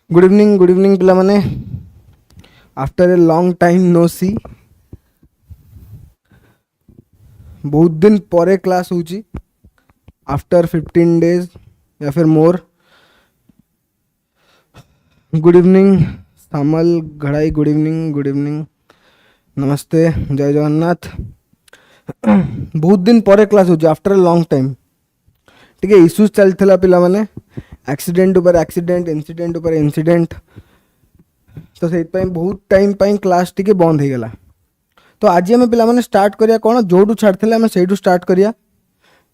Good evening पिला माने after a long time no see बहुत दिन परे क्लास होची आफ्टर 15 डेज या फिर मोर। गुड इवनिंग सामल घड़ाई, गुड इवनिंग नमस्ते, जय जगन्नाथ। बहुत दिन परे क्लास होची आफ्टर ए लॉन्ग टाइम। ठीक है, इश्यूज चलता पिला माने एक्सीडेंट ऊपर एक्सीडेंट, इंसिडेंट ऊपर इंसिडेंट, तो से बहुत टाइम पाई क्लास टी बंद हो गला। तो आज आम पे स्टार्ट करिया कौन जो छाड़ते आम से स्टार्ट करिया,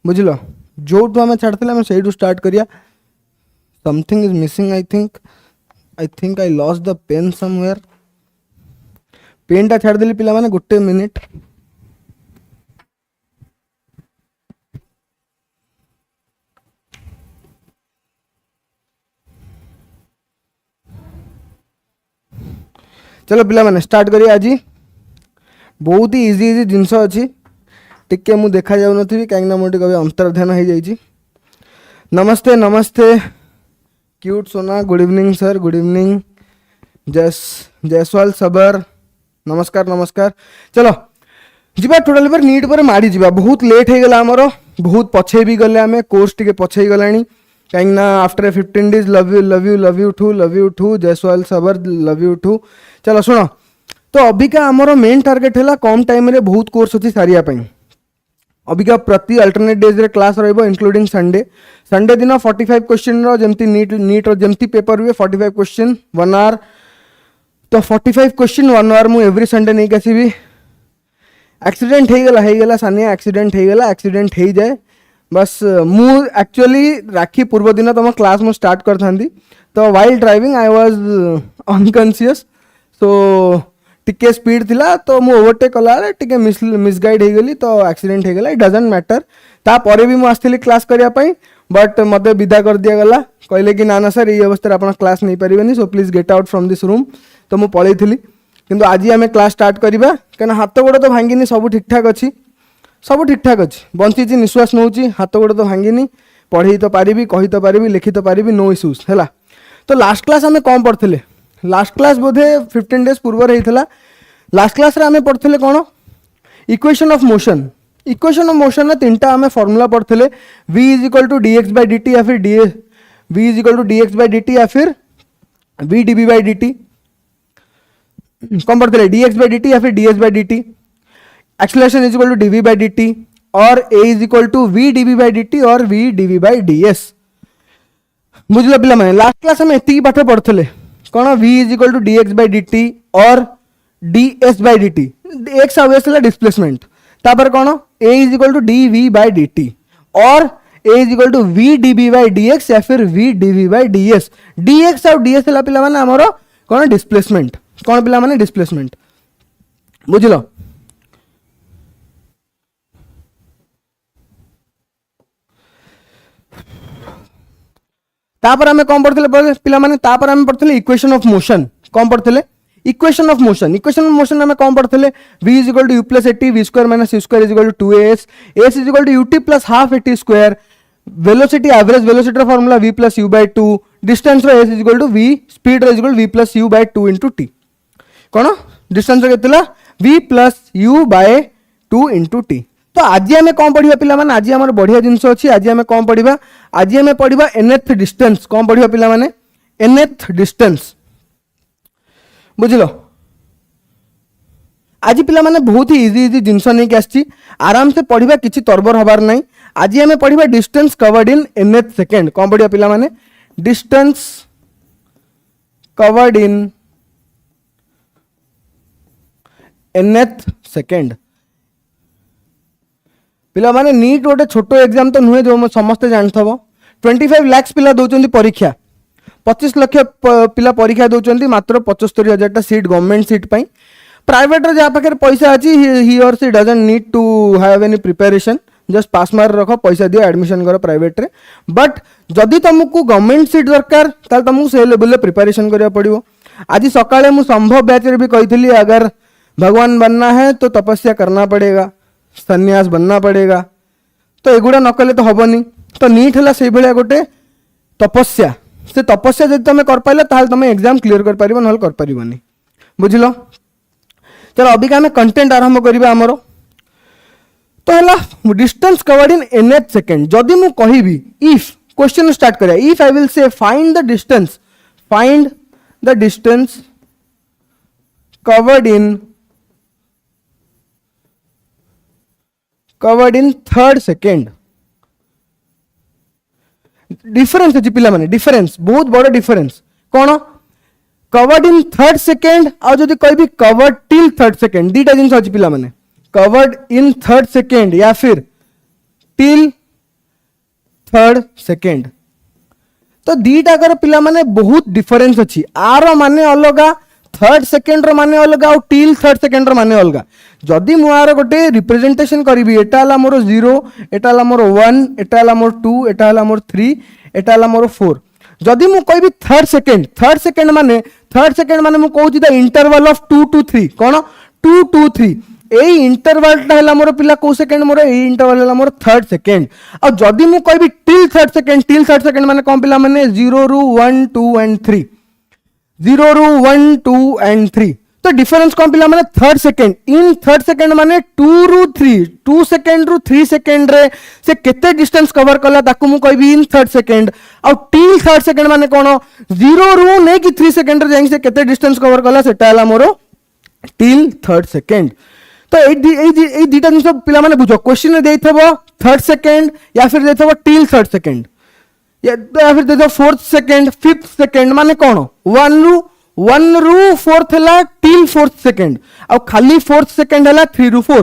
बुझल जो आम छाड़ते आम से स्टार्ट करिया। Something is missing, I think I lost the pen somewhere. Pen टा छाड़देली पिला माने गोटे मिनिट। चलो पिला माने स्टार्ट करिए। आज बहुत ही इजी जिनस अच्छी टिके मु देखा जाऊ नथी कहीं मोटे कभी अंतर्ध्यान हो जाइए। नमस्ते नमस्ते क्यूट सोना, good evening sir, good evening Jaiswal सबर, नमस्कार नमस्कार। चलो जीवा टोटाल पर नीट पर माड़ी जीवा। बहुत लेट हो गला आमर, बहुत पछे भी गले आमे, कोर्स टिके पछे गलानी कहीं after 15 days. Love you too Jaiswal सबर, लव यू टू। चलो सुनो, तो अबिका आमर मेन टार्गेट है कम टाइम रे बहुत कोर्स अच्छी सारिया पाई। अबिका प्रति अल्टरनेट डेज रे क्लास रहिबो इंक्लूडिंग संडे दिन 45 क्वेश्चन रो जेमती नीट रो जेमती पेपर हुए 45 क्वेश्चन 1 आवर। तो 45 क्वेश्चन 1 आवर मु एवरी संडे नहीं आसबि। एक्सीडेंट हो गला सानिया, एक्सीडेंट हो जाए बस। मु एक्चुअली राखी पूर्व दिन तुम क्लास मु स्टार्ट कर थांदी, तो while driving I was unconscious, so टिके स्पीड थिला तो मु ओवरटेक कला टिके मिसगाइड हो गली, तो एक्सीडेंट हो गला। It doesn't matter. तापर भी मु आसली क्लास करिया पई, बट मते विदा कर दिया गला। कहले कि ना सर ये अवस्था आप क्लास नहीं पारिबेनी, so please get out from this room. तो मु पळै थिली, किंतु आज आम क्लास स्टार्ट करवा कहीं हाथ गोड़ तो भांगिनी, सब ठीक ठाक अच्छी, सब ठीक ठाक अच्छी, बंची निश्वास नौची, हाथ गोड़ तो भांगिनी, पढ़े तो पारिबी, कही तो पारिबी, लिखी तो पारिबी, नो इश्यूज है। तो लास्ट क्लास आम कौन पढ़ते? लास्ट क्लास बोधे 15 डेज पूर्व होता। लास्ट क्लास आम पढ़ते कौन? Equation of motion. Equation of motion में 3टा आम फॉर्मूला पढ़ते, v is to D x by D t या फिर v is to D x by D t या फिर v d B by D t. कौन पढ़ते? D x by D t या फिर d S by D t. Acceleration is equal to D we by D T, और a is equal to V D we by D T और V D we by D S. बुझल पिला माने last class में एति पाठ पढ़ते कौन? v is equal to D x by D T और D S by D T. X और एस डिस्प्लेसमेंट, तापर कौन? a is equal to D we by D T और a is equal to V D B by D X या फिर V D we by D S. D X और D S है पिला माने हमरो कौन? डिस्प्लेसमेंट। कौन पिला माने? डिस्प्लेसमेंट। बुझल? तापर आमे कौन पढ़ते पिला माने? तापर आमे पढ़ते इक्वेशन ऑफ मोशन। कौन पढ़ते? Equation of motion. Equation of motion में कौन पढ़ते? v is equal to U plus AT, V square minus C square is equal to 2as, S is equal to UT plus half eighty square. Velocity, average velocity formula v plus U by two, distance S is equal to v, speed is equal v plus U by two into T. कौन? Distance केतला? v plus U by two into T. तो आज आम कौन पढ़ा पिला माने? आज आम बढ़िया जिनस अच्छी। आज आम कौन पढ़ा? आज आम पढ़ा nth डिस्टेंस। कौन पढ़ा पिला माने? nth distance. बुझल? आज पिला माने बहुत ही इजी जिनस नहीं आसी, आराम से पढ़ा, किसी तरबर हबार नहीं। आज आम पढ़ा distance covered in nth second. कौन पढ़ा पिला माने? Distance covered in nth second. पिला माने नीट गोटे छोट एग्जाम तो नुहे जो समस्ते जानथबो। 25 लाख पिला दौरान परीक्षा, 25 लाख पिला परीक्षा दौरान, मात्र 75,000 सीट गवर्नमेंट सीट पाई। प्राइवेट जहाँ पाखे पैसा अच्छी, he or she doesn't need to have any preparation, just pass mark रख, पैसा दियो, एडमिशन कर प्राइवेट रे। बट जदि तुमको गवर्नमेंट सीट दरकार ताल तुमको से लेवल रे प्रिपरेशन करिया पड़िवो। आज सकाळे मु संभव बैच रे भी कहितली, अगर भगवान बनना है तो तपस्या करना पड़ेगा, सन्यास बनना पड़ेगा। तो एगुड़ा न कले तो हबनी। तो नीट है से गोटे तपस्या, से तपस्या जब तुम कर पाइल ताल तुम एग्जाम क्लीयर कर पारिबो नहल कर पारिबोनी बुझिलो। चलो अभी का कंटेंट आरंभ करिबा हमरो तो हला distance covered in nth second. जदि मु कहिबी इफ क्वेश्चन स्टार्ट करिया if I will say find the distance covered in third second difference अच्छी पिला माने डिफरेंस बहुत बड़ा डिफरेंस कौन कवर्ड इन थर्ड सेकेंड और जदि कोई भी कवर्ड टिल थर्ड सेकेंड दीटा जिन अच्छी पिला माने कवर्ड इन थर्ड सेकेंड या फिर टिल थर्ड सेकेंड तो दीटा कर पिला माने बहुत डिफरेंस अच्छी आर माने अलगा थर्ड सेकेंड रो माने अलगा और टिल थर्ड सेकेंड रो माने अलगा। जदि मु आर गोटे रिप्रेजेंटेशन करिवि एटा हला मोर 0 एटा हला मोर 1 एटा हला मोर 2 एटा हला मोर 3 एटा हला मोर 4 जदि मु कहबी थर्ड सेकेंड माने मु कहूची द इंटरवल ऑफ 2 to 3 कोन 2 to 3 एई इंटरवल टा हला मोर पिला को सेकेंड मोर एई इंटरवल हला मोर थर्ड सेकेंड और जदि मु कहबी टिल थर्ड सेकेंड माने कोन पिला माने 0 रू 1 2 and 3 0 रू 1 2 and 3 तो डिफरेंस कौन पिला माने third second in third second माने 2 रू 3 2 सेकेंड रू 3 सेकेंड रे से केते डिस्टेंस कवर कला ताकू मु कहबी इन थर्ड सेकेंड और टिल थर्ड सेकेंड माने कोन 0 रू ने कि 3 सेकेंड रे जाई से केते डिस्टेंस कवर कला सेटा हला मोर टिल थर्ड सेकेंड। तो ए दीटा जिन सब पिला माने बुझो क्वेश्चन देथबो थर्ड सेकेंड या फिर देथबो टिल थर्ड सेकेंड या फिर देथबो फोर्थ सेकेंड फिफ्थ सेकेंड माने कोन 1 रू फोर्थ हला टिल फोर्थ सेकेंड और खाली फोर्थ सेकेंड हला 3 रू 4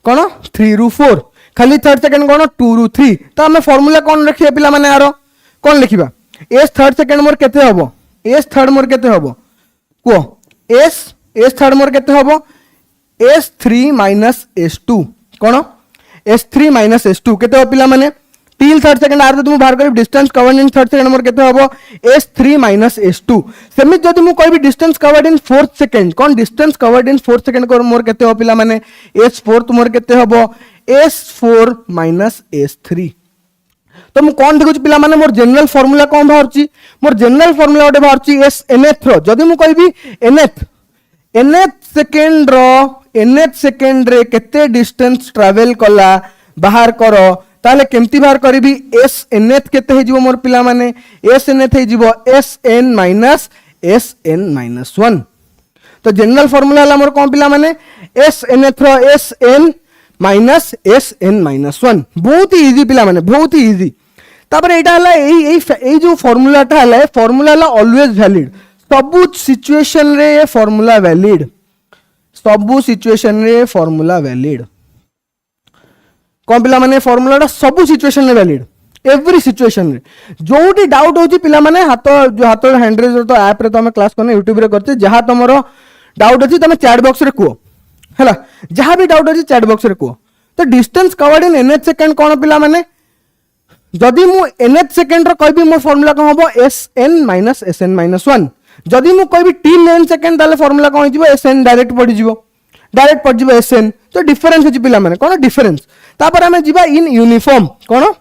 कोन 3 रू 4 खाली थर्ड सेकेंड कोन 2 रू 3 तो हमें फार्मूला कोन रखिया पिला माने आरो कोन लिखिबा एस थर्ड सेकेंड मोर केते हबो एस थर्ड मोर केते हबो को एस थर्ड मोर केते हबो S3 minus S2 कोन S3 minus S2 केते हो पिला माने टिल थर्ड सेकेंड आर तुम बाहर कर distance covered in third second मोर केते हबो S3 minus S2 सेमि जदि मु कहबी distance covered in fourth second cone distance covered in fourth second को मोर केते हो पिला माने S4 मोर केते हबो S4 minus S3 तो मु कोन देखु पिला माने मोर जनरल फार्मूला कोन बाहरची मोर जनरल फार्मूला ओटे बाहरची S nth रो जदि मु कहबी nth सेकेंड रे केते डिस्टेंस ट्रैवल कला बाहर करो ताले केमती बाहर करिबी s nth केते हे जिवो मोर पिला माने s nth हे जिवो sn minus 1 तो जनरल फार्मूला हला मोर कोन पिला माने s nth रो sn minus 1 बहुत ही इजी पिला माने बहुत ही इजी। तापर एटा हला एई जो फार्मूला टा हला फार्मूला हला ऑलवेज वैलिड सबु सिचुएशन रे ये फार्मूला वैलिड सबु सिचुएशन रे फार्मूला वैलिड कोन पिला माने फार्मूला सबु सिचुएशन रे वैलिड एवरी सिचुएशन रे जोटी डाउट होची पिला माने हाथ हैंड रेज तो ऐप रे तो हम क्लास करने YouTube रे करते जहां तमरो डाउट अछि तमे चैट बॉक्स रे को हला जहां भी डाउट अछि चैट बॉक्स रे को। तो distance covered in nth second कोन पिला माने जदि मु nth सेकंड रो कहबी मोर फार्मूला कोन हबो sn minus 1 जदि मु कहबी टिल n सेकंड ताले फार्मूला कोन हिजिबो sn डायरेक्ट पड़ी जिवो sn तो डिफरेंस अछि पिला माने कोन डिफरेंस। तापर हमें जिबा in uniform cone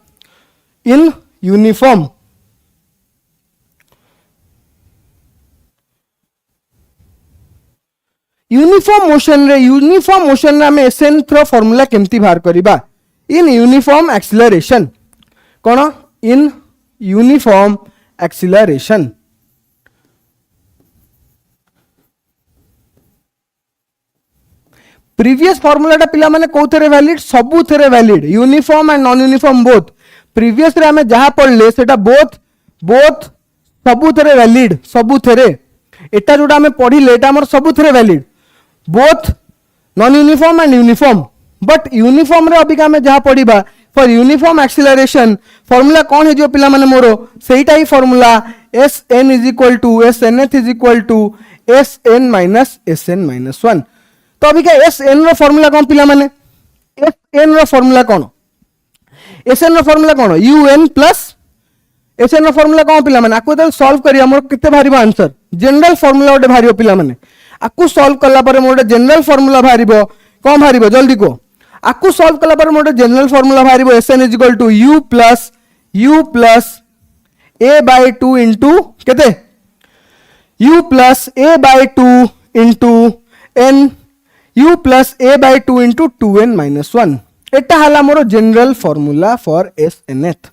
in uniform motion रे हमें sn थ्रो फार्मूला केमती बाहर करिबा in uniform acceleration cone in uniform acceleration previous formula टा पिला माने कोथरे वैलिड सबु थरे valid uniform and non uniform both previous रे हमें जहां पढ़ले सेटा बोथ सबु थरे वैलिड सबु थरे एटा जोटा हमें पढ़िले एटा हमर सबु थरे valid both non uniform and uniform but uniform रे अबिका हमें जहां पढ़िबा फॉर यूनिफॉर्म एक्सीलरेशन फार्मूला कोन हे जो पिला माने मोरो सेटा ही formula sn snth sn minus 1 तो अभी क्या sn रो फार्मूला कोन पिला माने sn रो फार्मूला कोन un प्लस sn रो फार्मूला कोन पिला माने आको तो सॉल्व करिया मोर किते भारीबो आंसर जनरल फार्मूला ओटे भारीबो पिला माने आको सॉल्व कला पर मोर जनरल फार्मूला भारीबो कोन भारीबो जल्दी को आको सॉल्व कला पर मोर जनरल फार्मूला भारीबो sn u plus a by 2 into केते u plus a by 2 into n u plus a by 2 into 2n minus 1 एटा हला मोर जनरल फॉर्मूला फॉर snth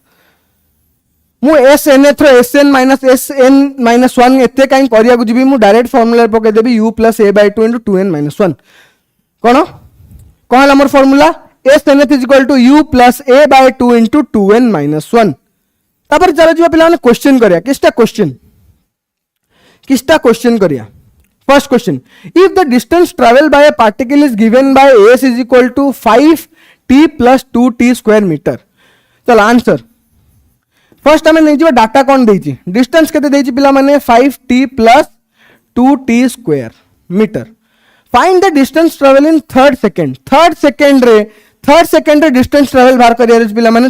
मु snth रो sn माइनस sn माइनस 1 एते काई करिया को जिबी मु डायरेक्ट फॉर्मूला पके देबी u plus a by 2 into 2n minus 1 कोन हला मोर formula snth is equal to u plus a by 2 into 2n minus 1 तापर चलो जी पिला माने क्वेश्चन करिया किसटा क्वेश्चन करिया first question if the distance travel by a particle is given by s is equal to 5t plus 2t square metre चल answer first हमें नहीं डाटा कौन देछि डिस्टेंस केते देछि पिला माने 5t plus 2t square metre find the distance travel in third second रे डिस्टेंस ट्रैवल बाहर करिया रे पिला माने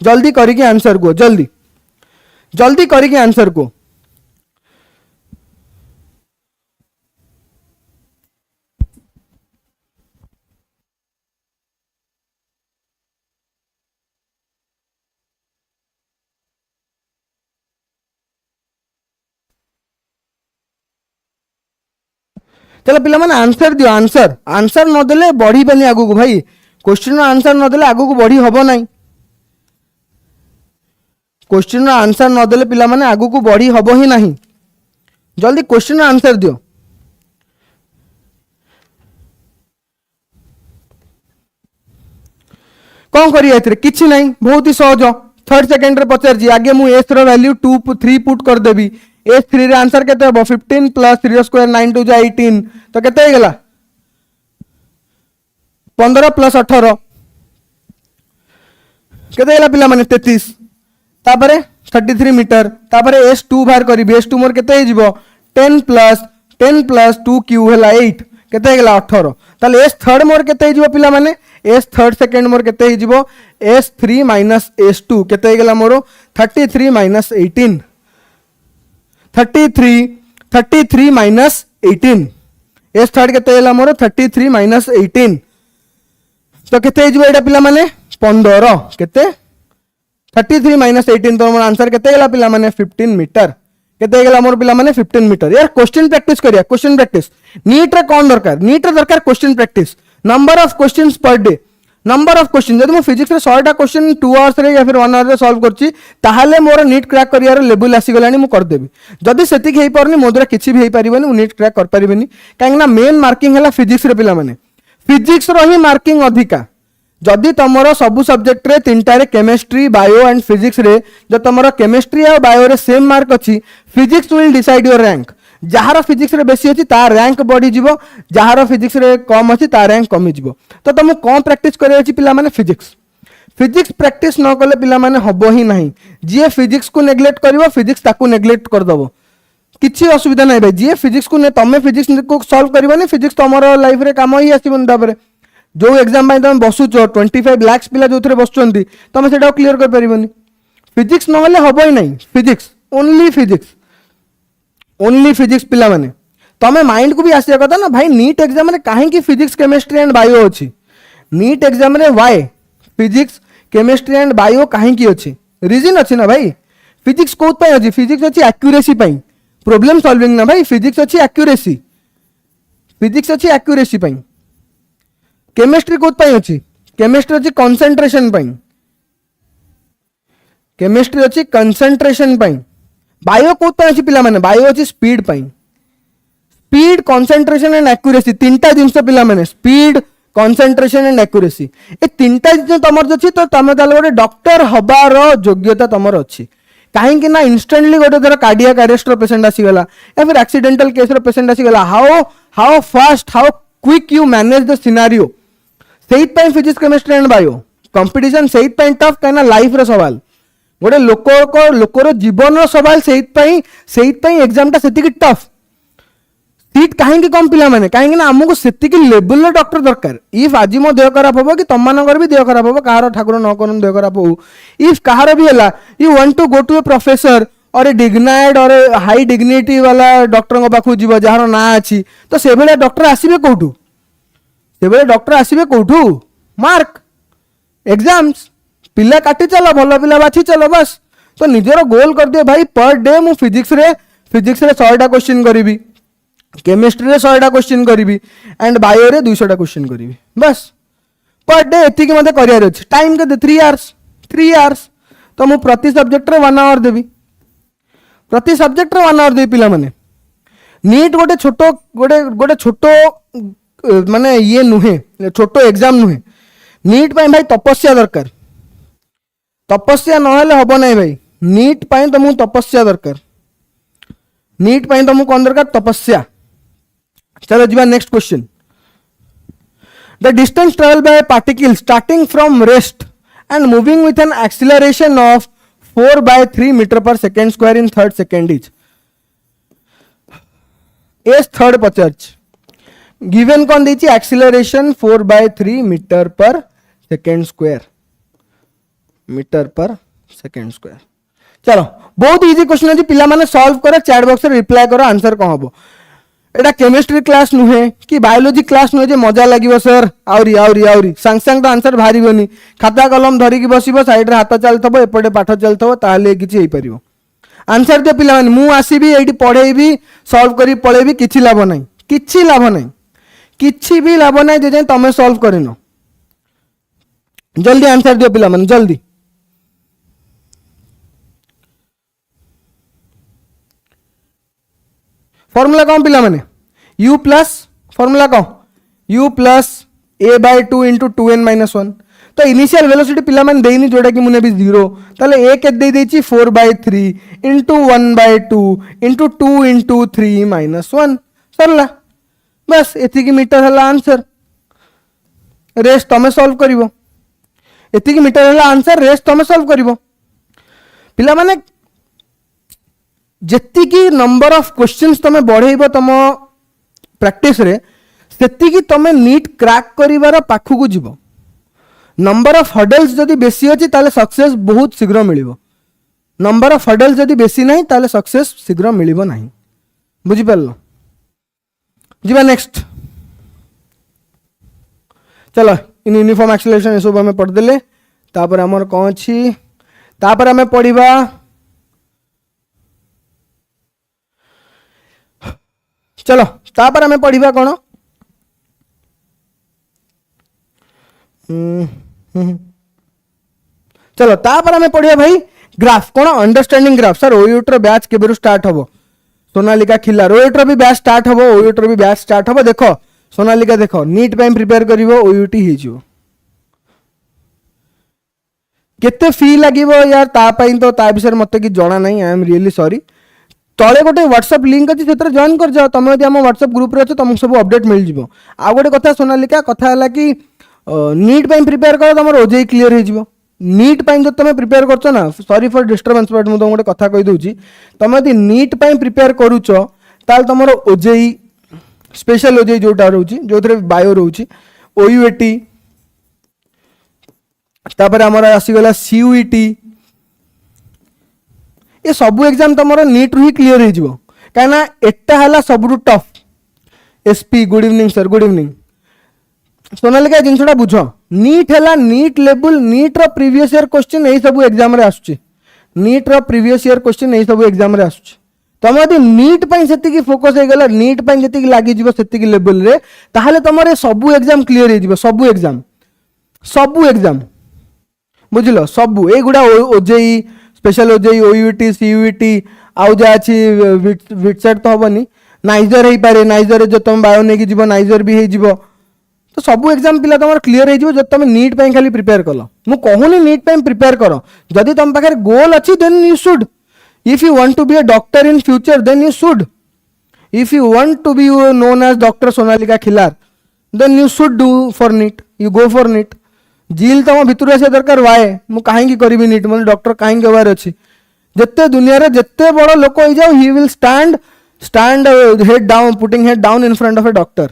जल्दी करिके आंसर को जल्दी करिके आंसर को चलो पिला माने आंसर दियो आंसर न देले बढ़ी बनी आगु को भाई क्वेश्चन आंसर न देले आगु को बढ़ी हबो नाही क्वेश्चन आंसर न देले पिला माने आगु को बढ़ी हबो ही नाही जल्दी क्वेश्चन आंसर दियो कौन करिया एथरे किछि नाही बहुत ही सहज थर्ड सेकंड रे पचार जी आगे मु s रो वैल्यू 2 3 पुट कर देबी s3 रे आंसर केते हबो 15 प्लस 3 स्क्वायर 9 2 जा 18 तो केते हे गेला 15 प्लस 18 केते गेला पिला माने 33 तापरे 33 मीटर तापरे s2 बाहर करी s2 मोर केते हे जिवो 10 प्लस 2 क्यू हेला 8 केते हे गेला 18 ताले s थर्ड मोर केते हे जिवो पिला माने s थर्ड सेकंड मोर केते हे जिवो s3 माइनस s2 केते हे गेला मोर 33 माइनस 18 33 माइनस 18 एस थर्ड केते हेला मोर 33 माइनस 18 तो केते हिजबो एटा पिला माने 15 केते 33 माइनस 18 तो मोर आंसर केते हेला पिला माने 15 मीटर केते हेला मोर पिला माने 15 मीटर यार क्वेश्चन प्रैक्टिस करिया क्वेश्चन प्रैक्टिस नीट रे कोन दरकार question practice number of questions per day number of question जब फिजिक्स रे 100 टा क्वेश्चन 2 आवर्स रे या फिर 1 आवर रे सॉल्व करची ताहाले मोर नीट क्रैक करियार लेवल आसी गलानी मु कर देबी जदी सेतिक हेई परनी मो द्वारा किछि भी हेई परिबनी मु नीट क्रैक कर परिबनी काहे ना मेन मार्किंग हला फिजिक्स रे पिला माने फिजिक्स रो ही मार्किंग अधिका जदी तमरो सब सब्जेक्ट रे तीनटा रे केमिस्ट्री बायो एंड फिजिक्स रे जो तमरो केमिस्ट्री और बायो रे सेम मार्क अछि physics will decide your rank जहार फिजिक्स रे बेसी अछि तार रैंक बढ़ी जिवो जहार फिजिक्स रे कम अछि तार रैंक कमी जिवो तो तुम कौन प्रैक्टिस करे अछि पिला माने फिजिक्स प्रैक्टिस न कले पिला माने हबो ही नहीं जे फिजिक्स को नेग्लेक्ट करिवो फिजिक्स ताकू नेग्लेक्ट कर दबो किछि असुविधा नहीं भाई जे फिजिक्स को ने तमे फिजिक्स को सॉल्व करिवनी फिजिक्स तमरो लाइफ रे काम ही आसीबन तापर जो एग्जाम बाय तुम बसुचो 25 लाख पिला जो थरे बसचंती तुम सेटा क्लियर कर परिबनी फिजिक्स न होले हबो ही नहीं फिजिक्स ओनली फिजिक्स पिला माने तमे माइंड को भी आसिया कथा ना भाई नीट एग्जाम रे काहे की फिजिक्स केमिस्ट्री एंड बायो अछि नीट एग्जाम रे why physics chemistry and bio काहे की अछि रीजन अछि ना भाई फिजिक्स कोत पय अछि फिजिक्स अछि एक्यूरेसी पय प्रॉब्लम सॉल्विंग ना भाई फिजिक्स अछि एक्यूरेसी पय केमिस्ट्री कोत पय अछि केमिस्ट्री अछि कंसंट्रेशन पय बायो कोत पय अछि पिला माने बायो अछि स्पीड कंसंट्रेशन एंड एक्यूरेसी तीनटा जिंस पिला माने स्पीड कंसंट्रेशन एंड एक्यूरेसी ए तीनटा जिंस तमर अछि तो तमे ताले गोटे डॉक्टर हबार योग्यता तमर अछि काहे कि ना इंस्टेंटली गोटे धर कार्डियक अरेस्ट रो पेशेंट आसी गला या फिर एक्सीडेंटल केस रो पेशेंट आसी गला how fast how quick you manage the scenario सेहित पय physics chemistry and bio competition सेहित पय टफ काना लाइफ रो सवाल गोटे लोकर जीवन रो सवाल सेहित पय एग्जाम टा सेतिक टफ सीट कहीं कम पिला माने कहीं ना आमको सेतिक लेवल डॉक्टर दरकार इफ आज मो देह खराब हो कि तुम मानकर भी देह खराब हो कहार ठाकुर न कर देह खराब हो इफ कहार भी है you want to go to a professor और ए डिग्नाइड और ए हाई डिग्निटी वाला डॉक्टर पाखु जीव जार ना अच्छी तो से भाया डॉक्टर आसबे कौटू मार्क एग्जाम्स पिला काटी चलो भल पिला बाछी चलो बस तो निजर गोल कर दिए भाई पर डे मु फिजिक्स रे 100टा क्वेश्चन करी, केमिस्ट्री रे 100टा क्वेश्चन करी एंड बायो रे 200टा क्वेश्चन करी, बस पर डे एति मते करियर अछि। टाइम के 3 आवर्स तो मु प्रति सब्जेक्ट रे 1 आवर देबी, प्रति सब्जेक्ट रे 1 आवर देबी पिला माने। नीट गोटे छोटो माने ये नुहे, छोटो एग्जाम नुहे। नीट पाई भाई तपस्या दरकार, तपस्या नहेले हबो नहीं भाई। नीट पाई तुमको तपस्या दरकार, नीट पाई तुमको कौन दरकार? तपस्या। चलो जी next question. The distance travel by particle starting from rest and moving with an acceleration of 4/3 metre per second square in 3rd second is S third पचार्च गिवन कौन देची? Acceleration 4/3 metre per second square, metre per second square. चलो बहुत easy question है, पिला माने solve करो, chat box रे रिप्लाई करो आंसर कौन हबो। एटा केमिस्ट्री क्लास नुहे कि बायोलॉजी क्लास नुहे जे मजा लागिवो सर आउरी सांग सांग तो आंसर बाहरिबोनी। खाता कलम धरिकी बसिबो, साइड रे हाथ चलथबो, एपटे पाठ चलथबो, ताले किछि हेई परिबो। आंसर दियो पिला माने, मु आसीबी एठी पढेइबी, सॉल्व करी पळेबी, किछि लाभ नाही, किछि लाभ नाही, किछि भी लाभ नाही जे तमे सॉल्व करिनो। जल्दी आंसर दियो पिला माने, जल्दी। फॉर्मूला कौन पिला माने? u प्लस फॉर्मूला कौन? u plus a/2 into 2n-1। तो इनिशियल वेलोसिटी पिला माने देइनी जोटा कि मुने भी 0, ताले a के दे देची 4/3 इंटू 1/2 इंटू 2 इंटू 3-1 सरला, बस एतिकी मीटर हला आंसर। रेस्ट तमे सॉल्व करिवो, एतिकी मीटर हला आंसर, रेस्ट तमे सॉल्व करिवो। पिला माने जेतिकी नंबर ऑफ क्वेश्चंस तमे बढ़ेइबो तम प्रैक्टिस रे, सेतिकी तमे नीट क्रैक करिवार पाखु जीवो। नंबर ऑफ हर्डल्स जदि बेसी अछि ताले सक्सेस बहुत शीघ्र मिलिबो, नंबर ऑफ हर्डल्स जदि बेसी नहीं ताले सक्सेस शीघ्र मिलिबो नहीं, बुझि परलो? जीवा नेक्स्ट। चलो इन यूनिफॉर्म एक्सेलरेशन ये सब हमें पढ़ देले। तापर हमर कौन अछि? तापर हमें पढ़िबा चलो तापर हमें पढ़िबा कौन? चलो तापर हमें पढ़िया भाई ग्राफ कौन? Understanding graph. सर ओयूटर बैच केबेरु स्टार्ट हबो? सोनालिका खिलार ओयूटर भी बैच स्टार्ट हबो, ओयूटर भी बैच स्टार्ट हबो। देखो सोनालिका देखो नीट टाइम प्रिपेयर करिवो, ओयूटी हे जिवो। केते फी लागिवो यार ता पई तो ता विषय मते कि जणा नहीं, आई एम रियली सॉरी। तले गोटे व्हाट्सएप लिंक अच्छी से जॉइन कर जाओ, तुम यदि आम व्हाट्सएप ग्रुप रे अच्छो तुमको सब अपडेट मिल जिवो। आ गोटे कथा सोनालिका कथा है कि नीट पाई प्रिपेयर कर, तुम ओजेई क्लियर हो जिवो। नीट पाई जो तुम प्रिपेयर करछ ना, सॉरी फॉर डिस्टर्बेंस बट मु तुम गोटे कथा कहि दउची, तुम यदि नीट पाई प्रिपेयर करूछ ताल तुमरो ओजेई स्पेशल ओजेई जोटा रहउची, जोथरे बायो रहउची, ओयूएटी, तापर हमर आसी गला सीयूईटी, ये सब एग्जाम तुम नीट रु ही क्लियर हो जिवो। काना एटा हला सबरु tough. SP good evening sir, good evening. Sonalika जिनसटा बुझ, नीट हला नीट लेवल, नीट रो प्रीवियस ईयर क्वेश्चन एही सब एग्जाम रे आसुची, नीट रो प्रीवियस ईयर क्वेश्चन एही सब एग्जाम रे आसुची। तुम यदि नीट पाई सेतिकी फोकस हे गला, नीट पाई जेतिकी लागि जिवो सेतिकी लेवल रे, ताहाले तुमरे सब एग्जाम क्लियर हे जिवो, सब एग्जाम बुझिलो, सब ए गुडा OJEE special OJEE, OUT, CUET, आउ जा अछि विटसेट तो हबनी, नाइजर हे पारे, नाइजर जो तुम बायो नेकी जिवो नाइजर भी हे जिवो। तो सब एग्जाम पिला तुम क्लियर हो जब तुम नीट पाई खाली प्रिपेयर कल। मु कहूनी नीट पाई प्रिपेयर कर, जदि तुम पाखे गोल अच्छी then you should. If you want to be a doctor in future then you should. If you want to be known as doctor Sonalika Khilar then you should do for NEET, you go for NEET. जिल तुम भितर आसा दरकार वाए मु कहीं करी NEET, मतलब doctor कहीं हबार अच्छी। जिते दुनिया रे जिते बड़ लोक हो जाओ, he will stand head down, putting head down in front of A doctor.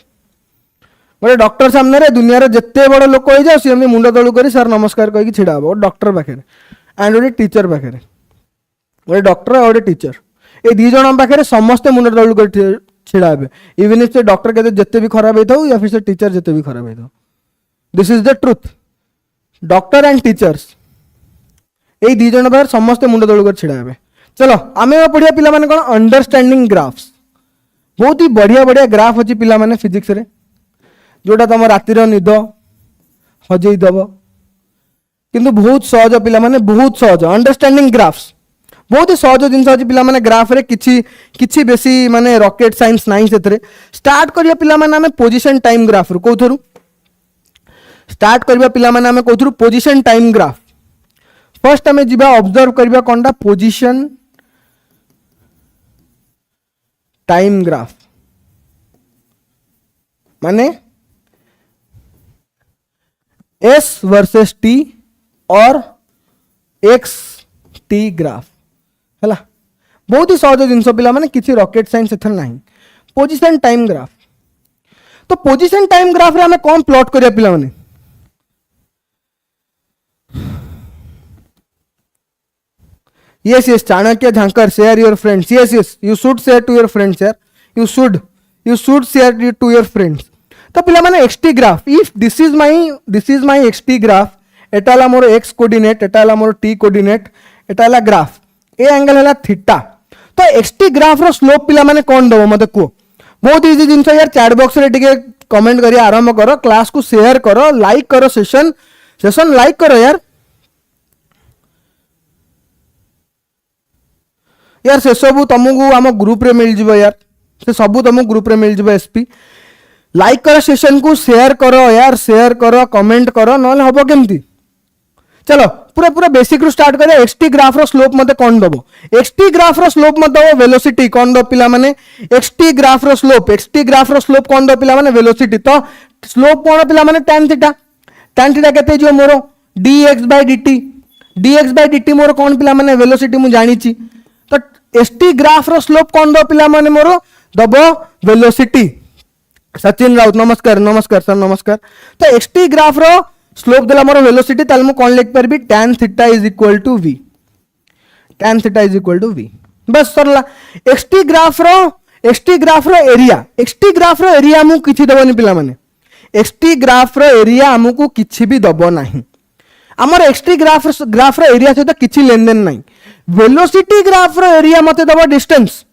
गोटे डॉक्टर सामने रे दुनिया रे जिते बड़ लोक हो जाओ, सी मुंड तलू कर सर नमस्कार कहीं छिड़ा हम डॉक्टर पाखे एंड गोटे टीचर पाखे, गोटे डॉक्टर और गोटे टीचर, ये दी जन पाखे समस्ते मुंड तलू कर छिड़ा हे। इवन इफ से डॉक्टर के जिते भी खराब होता हो या फिर से टीचर जिते भी खराब होता हो, this is the truth. Doctor and teachers यही दी जन बाहर समस्ते मुंड तौल कर छिड़ा हे। चलो आम पढ़िया पिला माने कौन अंडरस्टैंडिंग ग्राफ्स। बहुत ही बढ़िया बढ़िया ग्राफ अच्छी पिला माने फिजिक्स रे जोटा तुम रातिर निद हजेदब किंतु बहुत सहज पिला माने बहुत सहज अंडरस्टैंडिंग ग्राफ्स बहुत ही सहज जिन अच्छी पिला माने ग्राफ रे किछि बेसी माने रॉकेट साइंस नहीं से स्टार्ट करिया पिला माने हमें पोजीशन टाइम ग्राफ रो कोथरू स्टार्ट करिया पिला माने हमें कोथरू पोजीशन टाइम ग्राफ। फर्स्ट हमें जिबा ऑब्जर्व करिया कोनडा पोजीशन टाइम ग्राफ माने S वर्सेस T और X T ग्राफ है। बहुत ही सहज जिन पिला माने किसी रॉकेट साइंस एथर नहीं। पोजीशन टाइम ग्राफ तो पोजीशन टाइम ग्राफ रे हमें कौन प्लॉट करिया पिला माने yes Chanakya Jhankar share your friends yes you should share to your friends यार you should share to your friends. तो पिला माने XT graph if this is my XT graph एटाला मोर एक्स कोऑर्डिनेट एटाला मोर टी कोऑर्डिनेट एटाला ग्राफ ए एंगल है थीटा। तो एक्सटी ग्राफ रो स्लोप पिला माने कोन दबो मते को बहुत इजी जिंस यार चैट बॉक्स रे टिके कमेंट करी आरंभ करो क्लास को शेयर करो लाइक करो सेशन लाइक करो यार से सब तुमको आम ग्रुप रे मिल जिवो यार से सब तुमको ग्रुप रे मिल जिवो एसपी लाइक करो सेशन को शेयर करो यार शेयर करो कमेंट करो नले हबो केमती। चलो पूरा पूरा बेसिक रू स्टार्ट करिया एक्सटी ग्राफ रो स्लोप मते कोन दबो एक्सटी ग्राफ रो स्लोप मते दबो वेलोसिटी कोन दो पिला माने एक्सटी ग्राफ रो स्लोप कोन दो पिला माने वेलोसिटी। तो स्लोप कोन पिला माने tan थीटा केते जो मोर dx/dt मोर कोन पिला माने वेलोसिटी मु जानि छि। तो एसटी ग्राफ रो स्लोप कोन दो पिला माने मोर दबो वेलोसिटी। सचिन राउत नमस्कार सर नमस्कार। तो एक्सटी ग्राफ रो स्लोप देला मोर वेलोसिटी ताल मु कोन लिख परबी tan theta is equal to v बस सरला। एक्सटी ग्राफ रो एरिया मु किछि दबनी पिला माने एक्सटी ग्राफ रो एरिया हमकु किछि भी दबो नाही हमर एक्सटी ग्राफ रो एरिया से तो किछि लेन देन नाही। वेलोसिटी ग्राफ रो एरिया मते दबो distance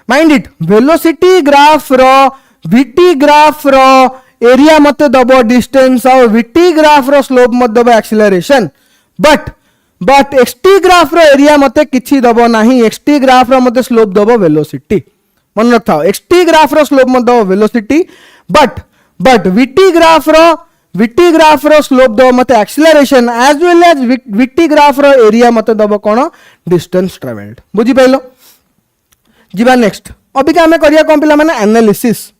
mind it velocity graph रो वीटी ग्राफ रो एरिया मते दबो डिस्टेंस और वीटी ग्राफ रो स्लोप मते दबो एक्सीलरेशन बट एक्सटी ग्राफ रो एरिया मते किछि दबो नाही एक्सटी ग्राफ रो मते स्लोप दबो वेलोसिटी मन रखाओ एक्सटी ग्राफ रो स्लोप मते दबो वेलोसिटी बट वीटी ग्राफ रो स्लोप दबो मते acceleration as well as VT graph रो एरिया मते दबो कोन डिस्टेंस ट्रैवल्ड बुझी पाइलो। जीवा नेक्स्ट अभी का हमें करिया कोन पिला माने एनालिसिस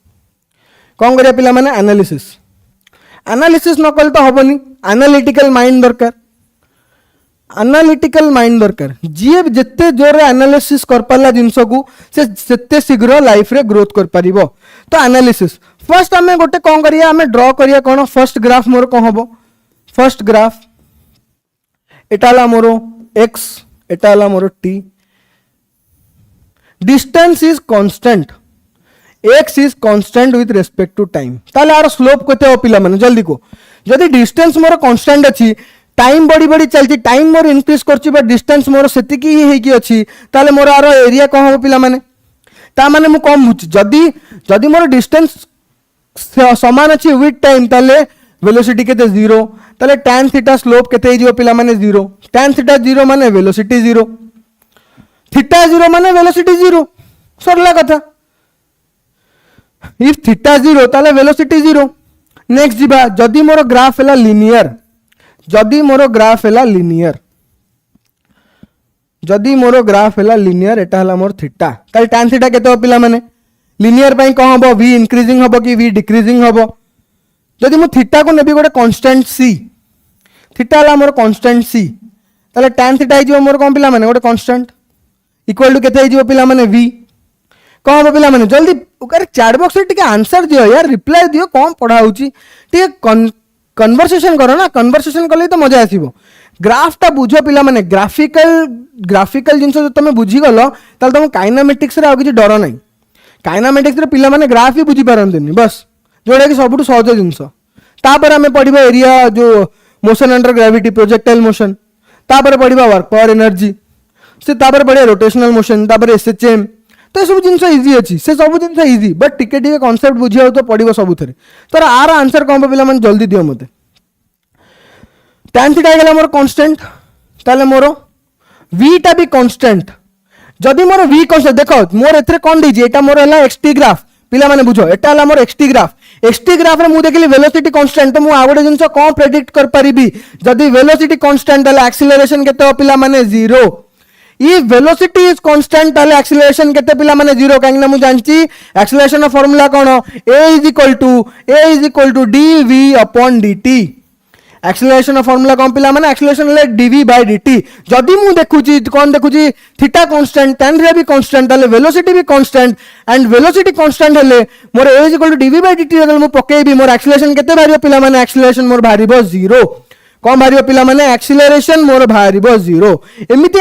कौन करिया पिला माने एनालिसिस न कल तो हबनी एनालिटिकल माइंड दरकार जी जिते जोर एनालिसिस कर पाला जिंस को से शीघ्र लाइफ रे ग्रोथ कर पारिबो। तो एनालिसिस फर्स्ट हमें गोटे कौन करिया हमें ड्रॉ करिया कौन फर्स्ट ग्राफ मोर कौन हबो फर्स्ट ग्राफ एटाला मोर x एटाला मोर t distance is constant x is constant with respect to time ताले आर स्लोप केते हो पिला माने जल्दी को जदी डिस्टेंस मोर कांस्टेंट अछि टाइम बड़ी बड़ी चलती टाइम मोर इंक्रीज करछि बट डिस्टेंस मोर सेतिकी ही हेकी अछि ताले मोर आर एरिया कोन हो पिला माने ता माने मु कम बुझ जदी मोर डिस्टेंस समान अछि विथ टाइम ताले वेलोसिटी केते 0 ताले tan थीटा स्लोप केते हिजो पिला माने 0 tan थीटा 0 माने वेलोसिटी 0 थीटा 0 माने वेलोसिटी 0 सरला कथा इफ थीटा 0 ताले वेलोसिटी 0। नेक्स्ट जीवा जदी मोर ग्राफ हैला लीनियर जदी मोर ग्राफ हैला लीनियर एटा हैला मोर थीटा ताले tan थीटा केते हो पिला माने लीनियर पई कोन हबो v इंक्रीजिंग हबो कि v डिक्रीजिंग हबो जदी मु थीटा को नेबी गोटे कांस्टेंट c थीटा हैला मोर कांस्टेंट c ताले tan थीटा हिजो मोर कोन पिला माने गोटे कांस्टेंट इक्वल टू केते हिजो पिला माने v कोन हबो पिला माने जल्दी ओकर चैट बॉक्स रे टिके आंसर दियो यार रिप्लाई दियो कोन पढा होची टिके कन्वर्सेशन करो ना कन्वर्सेशन कले तो मजा आसीबो ग्राफ ता बुझो पिला माने ग्राफिकल जिंस तमे बुझी गलो ताल तुम काइनेमेटिक्स रे आ किछि डर नाही काइनेमेटिक्स रे पिला माने ग्राफ ही बुझी पारंतनी बस जोडा कि सबटु सहज जिंस तापर हमें पढिबा एरिया जो motion under gravity projectile motion तापर पढ़ा वर्क पावर एनर्जी से तापर पढ़ा रोटेशनल मोशन तापर एसएचएम तो ये सब जिन इजी अच्छी से सब जिन इजी बट टिके टिके कॉन्सेप्ट बुझा तो पड़ो सब थे तो आर आंसर कौन पे पे जल्दी दियो मत tan थीटा गला मोर कांस्टेंट ताले मोर वीटा भी कांस्टेंट जदि मोर वी कांस्टेंट देखो मोर एथरे कोन दीजी एटा मोर हला एक्सटी ग्राफ पिला माने बुझो एटा हला मोर एक्सटी ग्राफ रे मु देखली वेलोसिटी कांस्टेंट तो मु आ गोटे जिंस कोन प्रेडिक्ट कर परिबी जदि वेलोसिटी कांस्टेंट ताले एक्सीलरेशन केते हो पिला माने 0 If velocity is constant ताले acceleration केते पिला माने 0 काहे ना मु जानची acceleration फॉर्मूला कोन a is equal to dv upon dt acceleration formula कोन पिला माने acceleration ले dv by dt जदी मु देखुची कोन देखुची थीटा कांस्टेंट tan रे भी कांस्टेंट ताले velocity भी कांस्टेंट एंड velocity कांस्टेंट हेले मोर a is equal to dv by dt अगर मु पकेबी मोर acceleration केते भारियो पिला माने acceleration मोर भारिबो 0 कौन भारी पिला माने एक्सीलरेशन मोर भारी 0 एमिति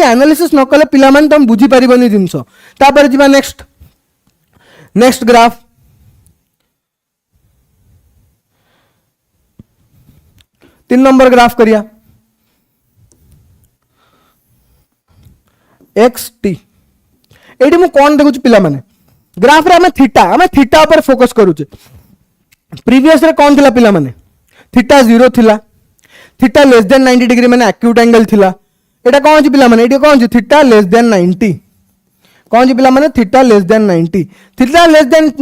एनालिसिस न कले पिला माने तुम बुझी परिबनी जिंस तापर जिबा नेक्स्ट ग्राफ तीन नंबर ग्राफ करिया xt एडी मु कोन देखुच पिला माने ग्राफ रे हमें थीटा ऊपर फोकस करूचे प्रीवियस रे कोन थिला पिला माने थीटा 0 थिला थीटा लेस देन 90 डिग्री माने एक्यूट एंगल थिला एटा कोन छी पिला माने एटी कोन छी थीटा लेस देन 90 कोन छी पिला माने थीटा लेस देन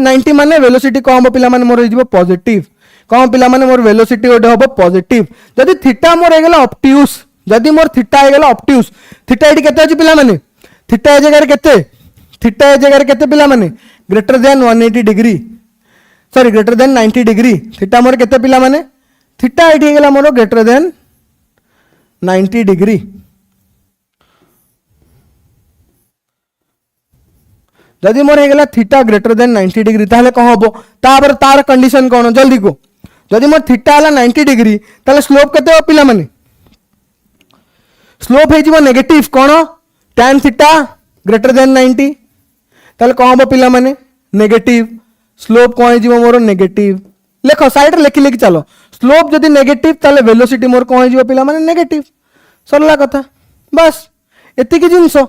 90 माने वेलोसिटी कोन हो पिला माने मोर हिजबो पॉजिटिव कोन पिला माने मोर वेलोसिटी ओडे होबो पॉजिटिव जदी थीटा मोर हे गेला ऑब्ट्यूज जदी मोर थीटा हे गेला ऑब्ट्यूज थीटा एटी केते अछि पिला माने थीटा ए जगह रे केते पिला माने greater than 180 degree sorry greater than 90 degree theta more केते पिला माने थीटा एटी गला मोर ग्रेटर देन 90 डिग्री जदि मोर हेगला थीटा ग्रेटर देन 90 डिग्री ताहले कौन होबो तापर तार कंडीशन कौन जल्दी को जदि मोर थीटा हला 90 डिग्री ताले स्लोप केते हो पिला माने स्लोप हे जीवो नेगेटिव कौन tan थीटा ग्रेटर देन 90 ताले कौन होबो पिला माने नेगेटिव स्लोप कौन हे जीवो मोर नेगेटिव लेखो साइड रे लिखि चलो स्लोप जदि नेगेटिव ताले वेलोसिटी मोर कौन हे जीवो पिला माने नेगेटिव सरला कथा बस एति कि जिंसो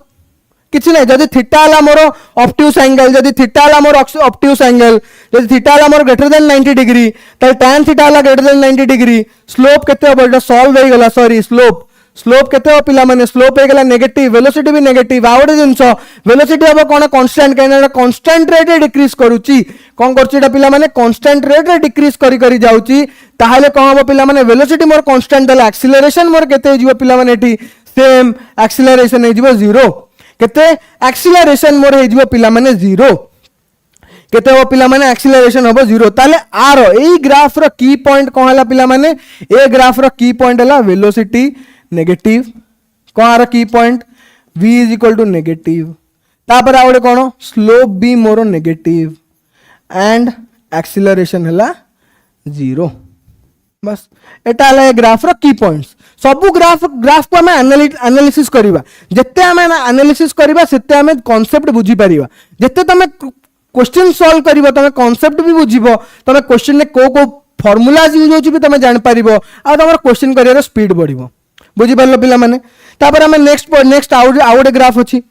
किछि नै जदि थीटा हला मोर ऑब्ट्यूज एंगल जदि थीटा हला मोर ऑब्ट्यूज एंगल जदि थीटा हला मोर ग्रेटर देन 90 डिग्री ताले tan थीटा हला ग्रेटर देन 90 डिग्री स्लोप केते हो एटा सॉल्व हे गेला सॉरी स्लोप केते हो पिला माने स्लोप हे गेला नेगेटिव वेलोसिटी भी नेगेटिव आउट जिंसो वेलोसिटी हबो कोन कांस्टेंट काइना कांस्टेंट रेट रे डिक्रीज करूची कोन करची एटा पिला माने कांस्टेंट रेट रे डिक्रीज करी जाउची ताहाले कोन हबो पिला माने वेलोसिटी मोर कांस्टेंट ताले एक्सीलरेशन मोर केते जीवो पिला माने एठी सेम एक्सीलरेशन हे जीवो 0 केते एक्सीलरेशन मोर हे जीवो पिला माने 0 केते हो पिला माने एक्सीलरेशन हबो 0 ताले आर एई ग्राफ रो की पॉइंट कोन हला पिला माने ए ग्राफ रो की पॉइंट हला वेलोसिटी नेगेटिव कोन आर की point v is equal to negative तापर आउडे कोन स्लोप भी मोर नेगेटिव एंड एक्सीलरेशन हला 0 बस एटा हला ग्राफ रो की पॉइंट्स सबु ग्राफ को हमें एनालिसिस करिबा जत्ते हमें एनालिसिस करिबा सेते हमें कांसेप्ट बुझी परिबा जत्ते तमे क्वेश्चन सॉल्व करिबो तमे कांसेप्ट भी बुझिबो तमे क्वेश्चन ने को फार्मूलाज यूज होची भी तमे जान परिबो आ तमर क्वेश्चन करियर स्पीड बढ़िबो बुझी परलो पिला माने तापर हमें नेक्स्ट आउट ग्राफ अछि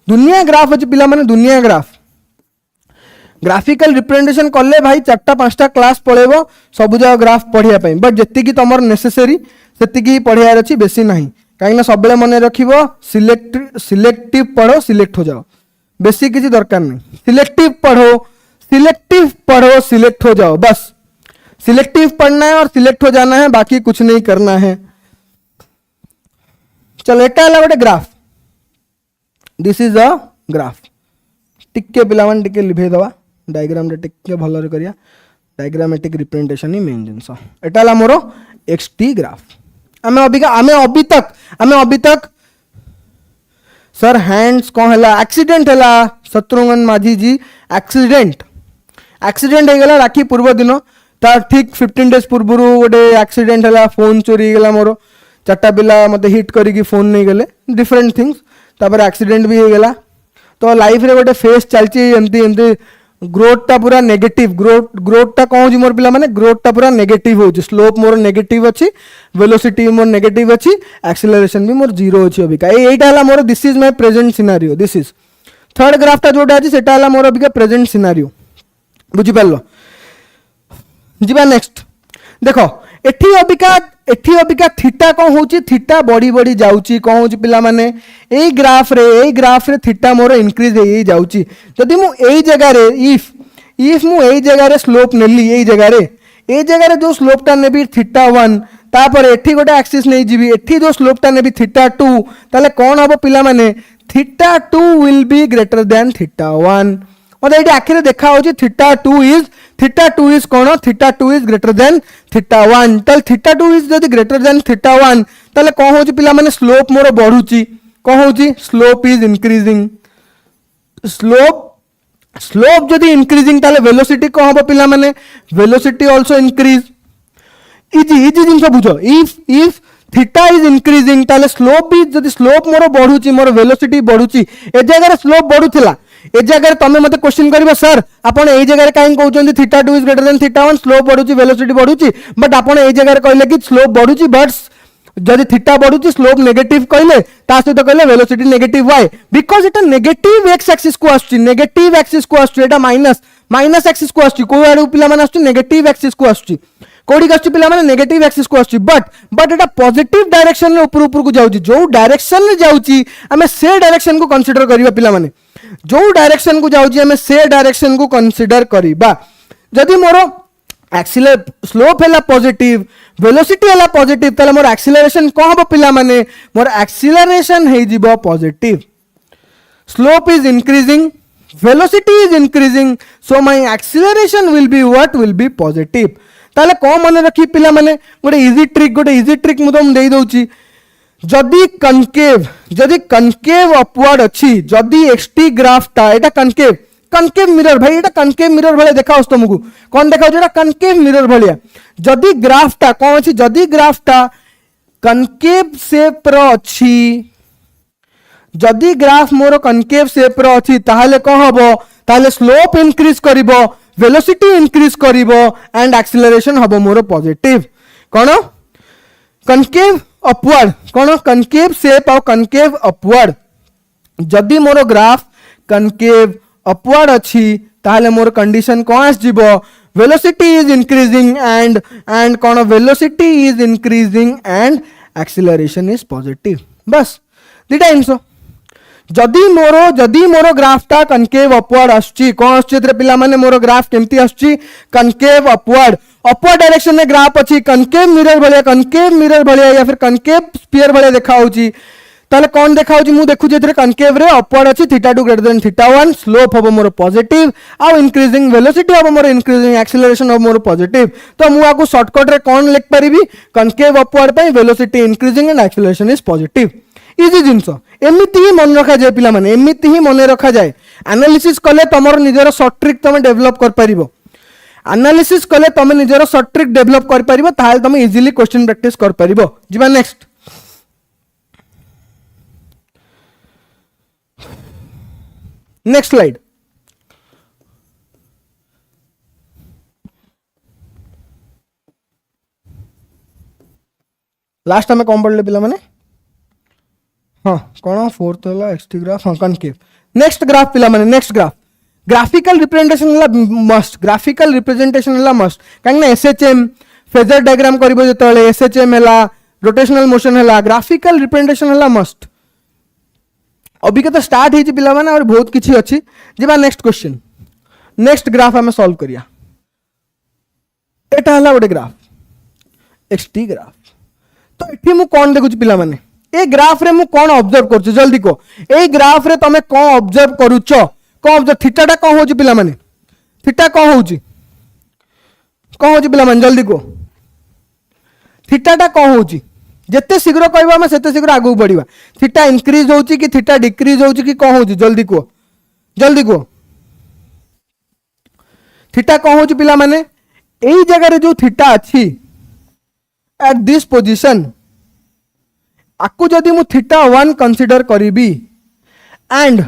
दुनिया ग्राफ अछि पिला माने दुनिया ग्राफ ग्राफिकल रिप्रेजेंटेशन कले भाई 4-5टा क्लास पळेबो सब जगह ग्राफ पढिया पई बट जत्ती की तमर नेसेसरी सेती की पढियार अछि बेसी नाही काहे ना सबले मने रखिबो सिलेक्टिव पढ़ो सिलेक्ट हो जाओ बेसी किसी दरकार नहीं सिलेक्टिव पढ़ो सिलेक्ट हो जाओ बस सिलेक्टिव पढ़ना है और सिलेक्ट हो जाना है बाकी कुछ नहीं करना है चलो एटा हला गोटे graph this is a graph टिके पिलावन टिके लिभे दवा डायग्राम रे टिके भलो रे करिया डायग्रामेटिक रिप्रेजेंटेशन ही मेन जिंस एटा हला मोर एक्सटी ग्राफ हमें अभी तक सर हैंड्स कौन हला एक्सीडेंट हला शत्रुघ्न माझी जी एक्सीडेंट हे गला राखी पूर्व दिन तार ठीक 15 डेज पूर्व गोटे एक्सीडेंट हला फोन चोरी गला मोर 4टा पिला मते हिट करिकी फोन नहीं गले डिफरेंट थिंग्स तापर एक्सीडेंट भी हो गला तो लाइफ रे गोटे फेस चलची एमती ग्रोथटा पूरा नेगेटिव ग्रोथटा कौन होची मोर पिला माने ग्रोथटा पूरा नेगेटिव होची स्लोप मोर नेगेटिव अछि वेलोसिटी मोर नेगेटिव अछि एक्सेलरेशन भी मोर जीरो अछि अबिका एटा हला मोर this is my present scenario this is third ग्राफटा जोटा अछि सेटा हला मोर अबिका प्रेजेंट सिनारियो बुझी पालो जिबा नेक्स्ट देखो एठी अबिका थीटा कौन होची थीटा बड़ी बड़ी जाउची कौन होची पिला माने ए ग्राफ रे थीटा मोर इंक्रीज हे जाउची जदी मु ए जगह रे इफ मु ए जगह रे स्लोप नेली ए जगह रे जो स्लोप ता नेबी थीटा 1 तापर एठी गोटे एक्सिस नै जीबी एठी जो स्लोप ता नेबी थीटा 2 ताले कोन हबो पिला माने theta 2 will be greater than theta 1 मतलब एठी आखिरे देखा होची theta 2 is cone theta 2 is greater than theta 1 तल थीटा 2 इज जदी ग्रेटर देन थीटा 1 तले कोन होची पिला माने स्लोप मोर बढ़ुची कोन होची स्लोप इज इंक्रीजिंग स्लोप जदी इंक्रीजिंग ताले वेलोसिटी कोन हबो पिला माने वेलोसिटी आल्सो इंक्रीज इजी जिंस बुझो इफ थीटा इज इंक्रीजिंग ताले स्लोप भी जदी स्लोप मोर बढ़ुची मोर वेलोसिटी बढ़ुची ए जगह स्लोप बढ़ुथिला ए जगह तमे मते क्वेश्चन करिबो सर आपण ए जगह काहे कहउचंदी theta 2 is greater than theta 1 slope बढ़ुची वेलोसिटी बढ़ुची बट आपण ए जगह कहले कि स्लोप बढ़ुची बट जदी थीटा बढ़ुची स्लोप नेगेटिव कहले ता सहित कहले velocity negative why because it negative X axis को आछी नेगेटिव एक्सिस को आछी एटा माइनस एक्सिस को आछी को आडू पिला माने आछी नेगेटिव एक्सिस को आछी कोडी आछी पिला माने नेगेटिव एक्सिस को आछी बट एटा पॉजिटिव डायरेक्शन रे ऊपर को जाउची जो डायरेक्शन रे जाउची हमें से डायरेक्शन को कंसीडर करिबा पिला माने जो डायरेक्शन को जाउची हमें से डायरेक्शन को कंसीडर करिबा जदी मोरो स्लोप है पॉजिटिव वेलोसिटी है पॉजिटिव तले मोर एक्सीलरेशन कौन हम पिला माने मोर एक्सीलरेशन है जीवो positive slope is increasing velocity is increasing so my acceleration will be what will be positive ताले कौन मन रखी पिला माने गोटे इजी ट्रिक मु तुम दे दोची जदी कनकेव अपवर्ड अछि जदी एक्सटी ग्राफटा एटा कनकेव मिरर भाई एटा कनकेव मिरर भले देखाओस तुमको कौन देखाओ जेटा कनकेव मिरर भलिया जदी ग्राफटा कौन अछि जदी ग्राफटा कनकेव शेप रो अछि जदी ग्राफ मोर कनकेव शेप रो अछि ताहाले कौन हबो ताहाले स्लोप इंक्रीज करिवो वेलोसिटी इंक्रीज करिवो एंड एक्सीलरेशन हबो मोर पॉजिटिव कौन कनकेव अपवर्ड कौन कनकेव शेप और कनकेव अपवर्ड जदी मोर ग्राफ कनकेव अपवर्ड अच्छी ताहले मोर कंडीशन कौन आस जीवो वेलोसिटी इज इंक्रीजिंग एंड कौन velocity is increasing and acceleration is positive बस दिटा जिंस जदी मोर ग्राफटा कनकेव अपवर्ड आछी कौन आछी एतरे पिला माने मोर ग्राफ केमती आछी कनकेव अपवर्ड डायरेक्शन में ग्राफ अच्छी कनकेव मिरर भलिया या फिर कनकेव स्फीयर भलिया देखा होची ताले कौन देखा होची मु देखु जेतरे कनकेव रे अपवर्ड अछि theta 2 greater than theta 1 slope हबो मोर पॉजिटिव आ इंक्रीजिंग वेलोसिटी हबो मोर इंक्रीजिंग एक्सीलरेशन हबो मोर पॉजिटिव तो मु आको शॉर्टकट रे कौन लिख परिबी कनकेव अपवर्ड पे velocity increasing and acceleration is positive easy जिंस एमिति ही मन रखा जाए पिला माने एमिति ही मन रखा जाए एनालिसिस कले तमर निजर शॉर्ट ट्रिक तमे डेवलप कर परिबो एनालिसिस कले तमे निजर शॉर्ट ट्रिक डेवलप कर परिबो ताहाल तमे इजीली क्वेश्चन प्रैक्टिस कर परिबो जिबा नेक्स्ट स्लाइड लास्ट हमें कौन पढ़ले पिला माने हाँ कौन फोर्थ वाला एक्सटी ग्राफ हाँ कनकेव नेक्स्ट ग्राफ पिला माने नेक्स्ट ग्राफ ग्राफिकल रिप्रेजेंटेशन हला मस्ट काहे एसएचएम फेजर डायग्राम करिवो जेतले एसएचएम हला रोटेशनल मोशन हला ग्राफिकल रिप्रेजेंटेशन हला मस्ट अभिज्ञता स्टार्ट होती पिला माने और बहुत किछि अछि जेबा नेक्स्ट क्वेश्चन नेक्स्ट ग्राफ हमें सॉल्व करिया एटा हला गोटे ग्राफ एक्सटी ग्राफ तो एठी मु कोन देखुछि पिला माने ए ग्राफ रे मु कोन ऑब्जर्व करछु जल्दी को ए ग्राफ रे तमे कोन ऑब्जर्व करूछो कोन ऑब्जर्व थीटाटा कोन होछि पिला माने थीटा कोन होछि पिला माने जल्दी को थीटाटा कोन होछि जिते शीघ्र कहबा हम सेते शीघ्र आगु बढ़िबा थीटा इंक्रीज होछि कि थीटा डिक्रीज होछि कि कोन होछि जल्दी को थीटा कोन होछि पिला माने एई जगह रे जो थीटा अछि एट दिस पोजीशन आकु जदि मु थीटा 1 कंसीडर करिबी एंड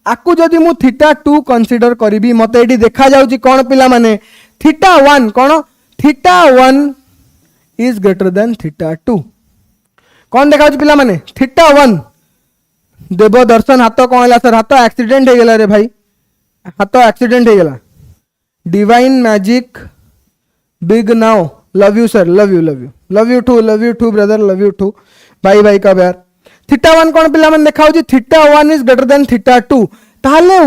आकु जदि मु थीटा 2 कंसीडर करी मते एटी देखा जाउची कोन पिला माने theta 1 cone theta 1 is greater than theta 2 कोन देखा जाउची पिला माने थीटा 1 देव दर्शन हाथ कौन है सर हाथ एक्सीडेंट हो गला रे भाई हाथ एक्सीडेंट हो गला divine magic big now love you sir love you too brother love you too भाई भाई का यार थीटा 1 कौन पिला मन देखा theta 1 is greater than theta 2 ताले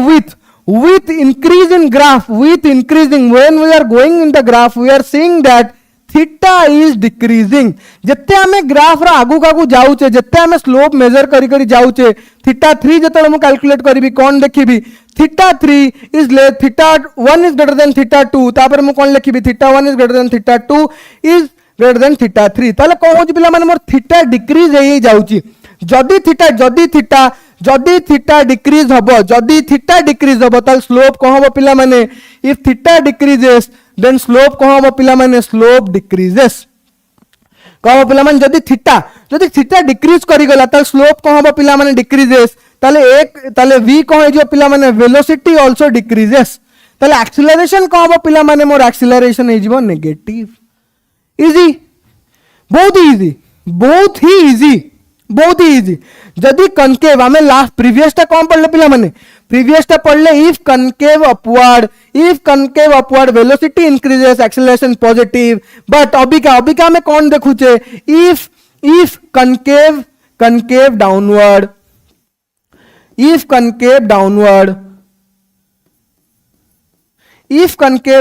with increase in graph with increasing when we are going in the graph we are seeing that theta is decreasing जिते आमे ग्राफ रा आगु कागु जाउचे जिते आमे स्लोप मेजर करी करी जाउचे थीटा 3 जतले मु कैलकुलेट करबी कोन देखिबी थीटा 3 इज ले theta 1 is greater than theta 2 तापर मु कोन लिखिबी theta 1 is greater than theta 2 is greater than theta 3 ताले कोन होची पिला माने मोर थीटा डिक्रीज हेई जाउची जदी थीटा डिक्रीज हबो ताल स्लोप को हबो पिला माने if theta decreases then slope को हबो पिला माने स्लोप डिक्रीजेस को हबो पिला माने जदी थीटा डिक्रीज करी गला ताल स्लोप को हबो पिला माने डिक्रीजेस ताले v को हे जो पिला माने वेलोसिटी आल्सो डिक्रीजेस ताले एक्सीलरेशन को हबो पिला माने मोर एक्सीलरेशन हे जीवो नेगेटिव इजी बहुत ही इजी जदि कनकेव आमे लास्ट प्रीवियस टा कौन पढ़ले पिला माने प्रीवियस टा पढ़ले if concave upward velocity increases acceleration positive but अबिका में कौन देखुचे if concave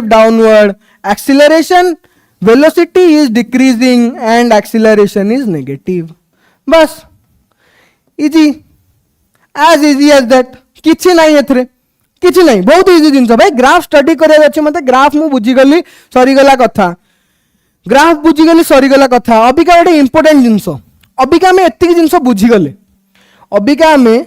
downward acceleration velocity is decreasing and acceleration is negative बस इजी एज दैट किछि नहीं एथरे किछि नहीं बहुत इजी जिंस भाई ग्राफ स्टडी करे अछि मते ग्राफ मु बुझी गली सरी गला कथा अबिका गोटे इंपोर्टेंट जिंस अबिका में एतिक जिंस बुझी गले अबिका में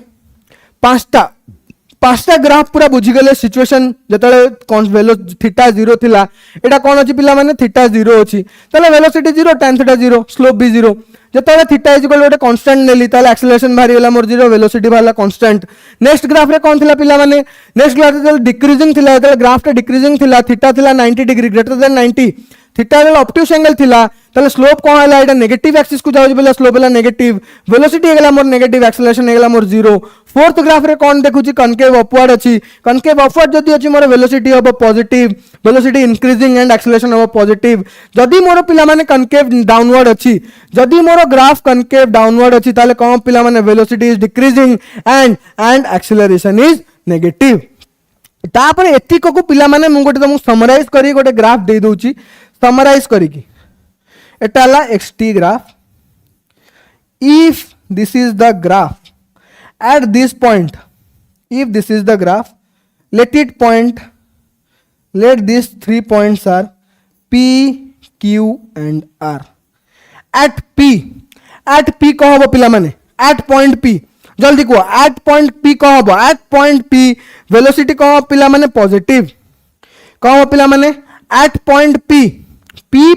पांचटा ग्राफ पूरा बुझी गले सिचुएशन जतले वेलो थीटा 0 थिला एटा कोन अछि पिला माने थीटा 0 अछि तले वेलोसिटी 0 tan थीटा 0 स्लोप भी 0 जतले थीटा इज इक्वल गोटे कांस्टेंट नेली ताले एक्सेलरेशन भारी गला मोर 0 वेलोसिटी भाला कांस्टेंट नेक्स्ट ग्राफ रे कोन थिला पिला माने नेक्स्ट ग्राफ रे डिक्रीजिंग थिला तले ग्राफ टा डिक्रीजिंग थिला थीटा थिला 90 डिग्री ग्रेटर देन 90 थीटा रे ऑब्ट्यूस एंगल थिला तले स्लोप कोन हला एटा नेगेटिव एक्सिस को जाउ बेला स्लोप हला नेगेटिव वेलोसिटी हेगला मोर नेगेटिव एक्सेलरेशन हेगला मोर 0 फोर्थ ग्राफ रे कोन देखुची कनकेव अपवर्ड अछि कनकेव अपवर्ड जदी अछि मोर वेलोसिटी हबो positive velocity increasing and acceleration हबो पॉजिटिव जदी मोर पिला माने कनकेव डाउनवर्ड अछि जदी मोर ग्राफ कनकेव डाउनवर्ड अछि ताले कोन पिला माने velocity is decreasing and acceleration is negative तापर एतिको को पिला माने मु गोटे तुम समराइज करी गोटे ग्राफ दे दोची समराइज करी की एटा ला xt graph if this is the graph at this point if this is the graph let these 3 points are p q and r at p को हबो पिला माने at point p जल्दी को at point p को हबो at point p velocity को हबो पिला माने पॉजिटिव को हबो पिला माने at point p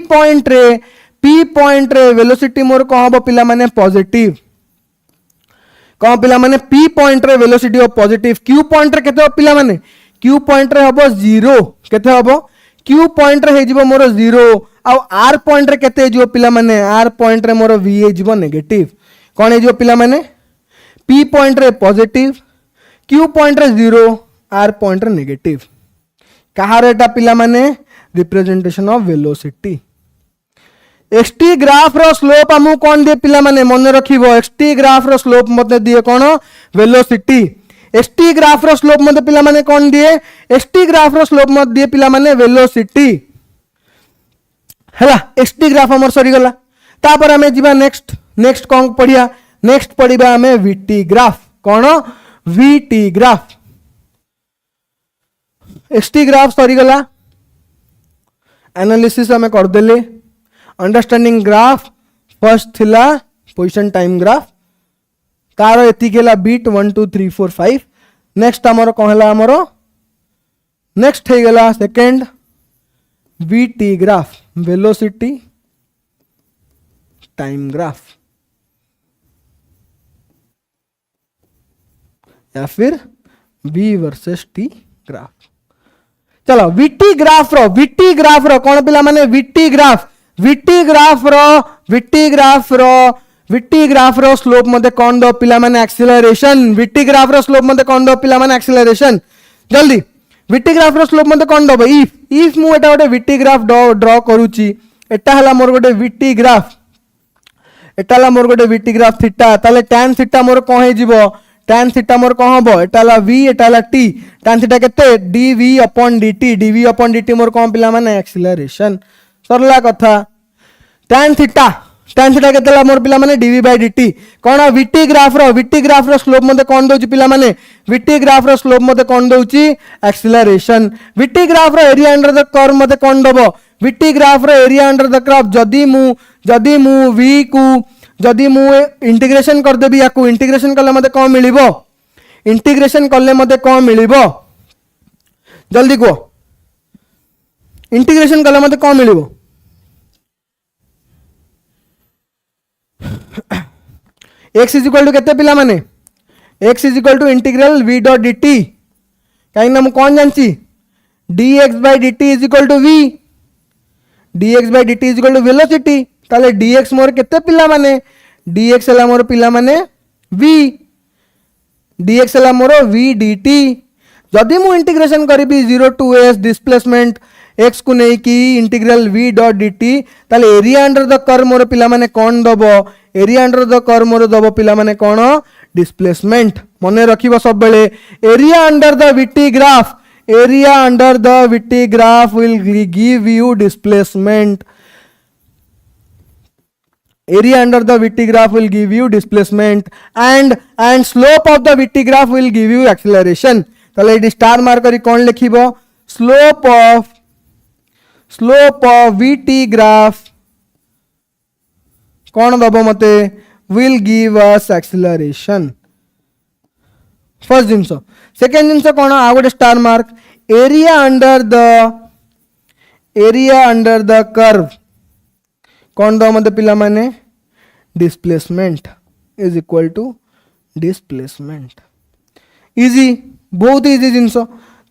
पॉइंट रे वेलोसिटी मोर को हबो पिला माने पॉजिटिव कौन पिला माने p पॉइंट रे velocity of positive q point रे केते पिला माने q पॉइंट रे हबो 0 केते हबो q पॉइंट रे हे जिवो मोर 0 आ r पॉइंट रे केते जिवो पिला माने r पॉइंट रे मोर v हे जिवो नेगेटिव कोन हे जिवो पिला माने p पॉइंट रे पॉजिटिव q पॉइंट रे 0 r पॉइंट रे नेगेटिव कहार एटा पिला माने representation of velocity xt graph रो स्लोप हमु कोन दे पिला माने मन रखिबो xt ग्राफ रो स्लोप मते दिए कोन वेलोसिटी xt ग्राफ रो स्लोप मते पिला माने कोन दिए xt ग्राफ रो स्लोप मते दिए पिला माने वेलोसिटी हला xt ग्राफ हमर सरी गला तापर हमें जीवा नेक्स्ट कोन पढिया नेक्स्ट पढिबा हमें vt ग्राफ कोन vt ग्राफ xt ग्राफ सरी गला एनालिसिस हमें कर देले अंडरस्टैंडिंग ग्राफ फर्स्ट थिला पोजीशन टाइम ग्राफ तार एति गेला बीट 1 2 3 4 5 नेक्स्ट हमर कहला हमर नेक्स्ट हे गेला second vt graph velocity time graph या फिर V वर्सेस T ग्राफ। चलो VT ग्राफ रो कौन पिला माने VT ग्राफ रो स्लोप मते कौन दो पिला माने एक्सीलरेशन। VT ग्राफ रो स्लोप मते कौन दो पिला माने एक्सीलरेशन। जल्दी VT ग्राफ रो स्लोप मते कौन दो इफ मु एटा गोटे VT ग्राफ ड्रॉ करूची एटा हला मोर गोटे VT ग्राफ एटा हला मोर गोटे VT ग्राफ थीटा ताले tan थीटा मोर कोन हे जिवो tan थीटा मोर कोन हबो एटा हला v एटा हला t tan थीटा केते dv/dt मोर कोन पिला माने एक्सीलरेशन सरला कथा tan थीटा केते ला मोर पिला माने dv/dt कोन VT ग्राफ रो स्लोप मते कोन दोची पिला माने VT ग्राफ रो स्लोप मते कोन दोची एक्सीलरेशन। VT ग्राफ रो एरिया अंडर द कर्व मते कोन दबो VT ग्राफ रो एरिया अंडर द कर्व जदी मु v को जदी मु इंटीग्रेशन कर देबी याकू इंटीग्रेशन कले मते कोन मिलिबो जल्दी को इंटीग्रेशन कले मते कोन मिलिबो x इज इक्वल टू केते पिला माने x is equal to integral v dot dt काई ना मु कोन जानची dx/dt is equal to v dx/dt is equal to velocity ताले dx मोर केते पिला माने dx हला मोर पिला माने v dx हला मोर v dt जदि मु इंटीग्रेशन करिबी 0 टू s डिस्प्लेसमेंट x को नै की इंटीग्रल v डॉट dt ताले एरिया अंडर द कर्व मोर पिला माने कोन दबो एरिया अंडर द कर्व मोर दबो पिला माने कोन डिस्प्लेसमेंट मने रखिबो सब बेले area under the VT graph will give you displacement area under the VT graph will give you displacement and slope of the VT graph will give you acceleration ताले ये स्टार मार्क करी कौन लिखिबो slope of VT graph कौन दबो मते will give us acceleration first जिंस second जिंस कौन आ गोटे star mark area under the curve कौन दो मते पिला माने displacement is equal to displacement easy बहुत इजी जिंस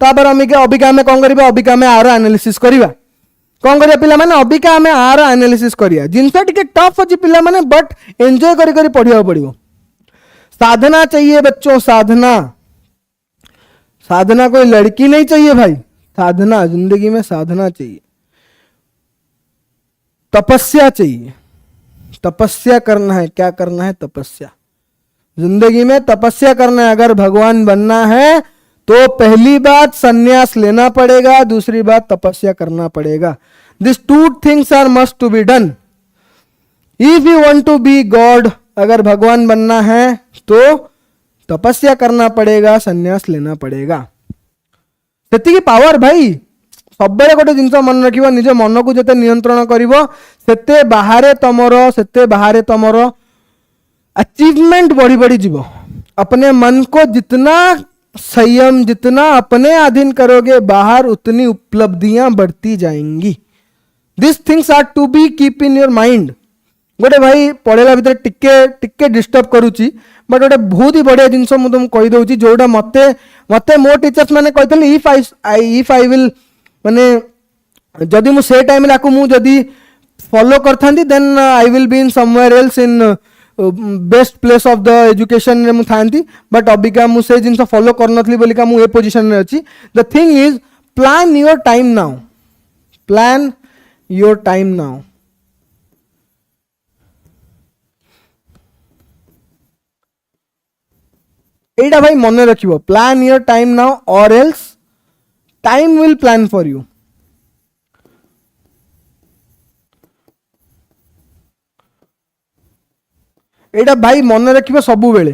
तापर अबिका हमें कौन करिबा अबिका हमें आर एनालिसिस करिबा कौन करिया पिला माने अबिका हमें आर एनालिसिस करिया जिंस टिके टफ अछि पिला माने बट एंजॉय करी करी पढ़िया पड़िबो साधना चाहिए बच्चों साधना कोई लड़की नहीं चाहिए भाई साधना जिंदगी में साधना चाहिए तपस्या चाहिए तपस्या करना है क्या करना है तपस्या जिंदगी में तपस्या करना है अगर भगवान बनना है तो पहली बात सन्यास लेना पड़ेगा दूसरी बात तपस्या करना पड़ेगा this two things are must to be done if you want to be God अगर भगवान बनना है तो तपस्या करना पड़ेगा सन्यास लेना पड़ेगा सेति की पावर भाई सब बेले गोटे जिनस मन रखिबो निज मन को जते नियंत्रण करिवो सेते बाहरे तमरो अचीवमेंट बढ़ी बढ़ी जीवो अपने मन को जितना संयम जितना अपने अधीन करोगे बाहर उतनी उपलब्धियां बढ़ती जाएंगी this things are to be keep in your mind गोटे भाई पढ़ेला भितर टिके डिस्टर्ब करूची बट गोटे बहुत ही बढ़िया जिनस मु तुम कहि दउची जोडा मते मो टीचर्स माने कहतले इफ आई विल माने जदि मु से टाइम राकू मु जदि फॉलो करथांती then I will be in somewhere else in best place of the education रे मु थांती बट अबिका मु से जिनस फॉलो करनथली बोली का मु ए पोजीशन रे अछि the thing is plan your time now एटा भाई मन रखिबो प्लान योर टाइम नाउ और else time will plan for you एटा भाई मन रखिबो सबु बेले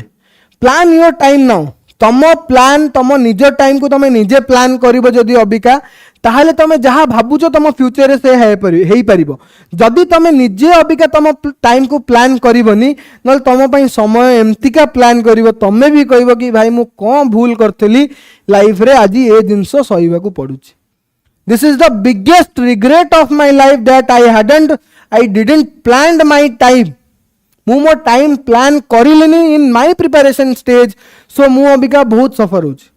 प्लान योर टाइम नाउ तम निज टाइम को तमे निजे प्लान करिवो जदि अबिका ताहले तमे जहा भाबुचो तम फ्यूचर रे से हेई परिबो जदि तमे निजे अबिका तम टाइम को प्लान करिवोनी नल तम पई समय एमतिका प्लान करिवो तमे भी कहबो कि भाई मु कोन भूल करथली लाइफ रे आज ए जिंसो सहीबा को पडुची this is the biggest regret of my life that I didn't planned my time मु मो टाइम प्लान करिलेनी in my preparation stage so मु अबिका बहुत सफर होची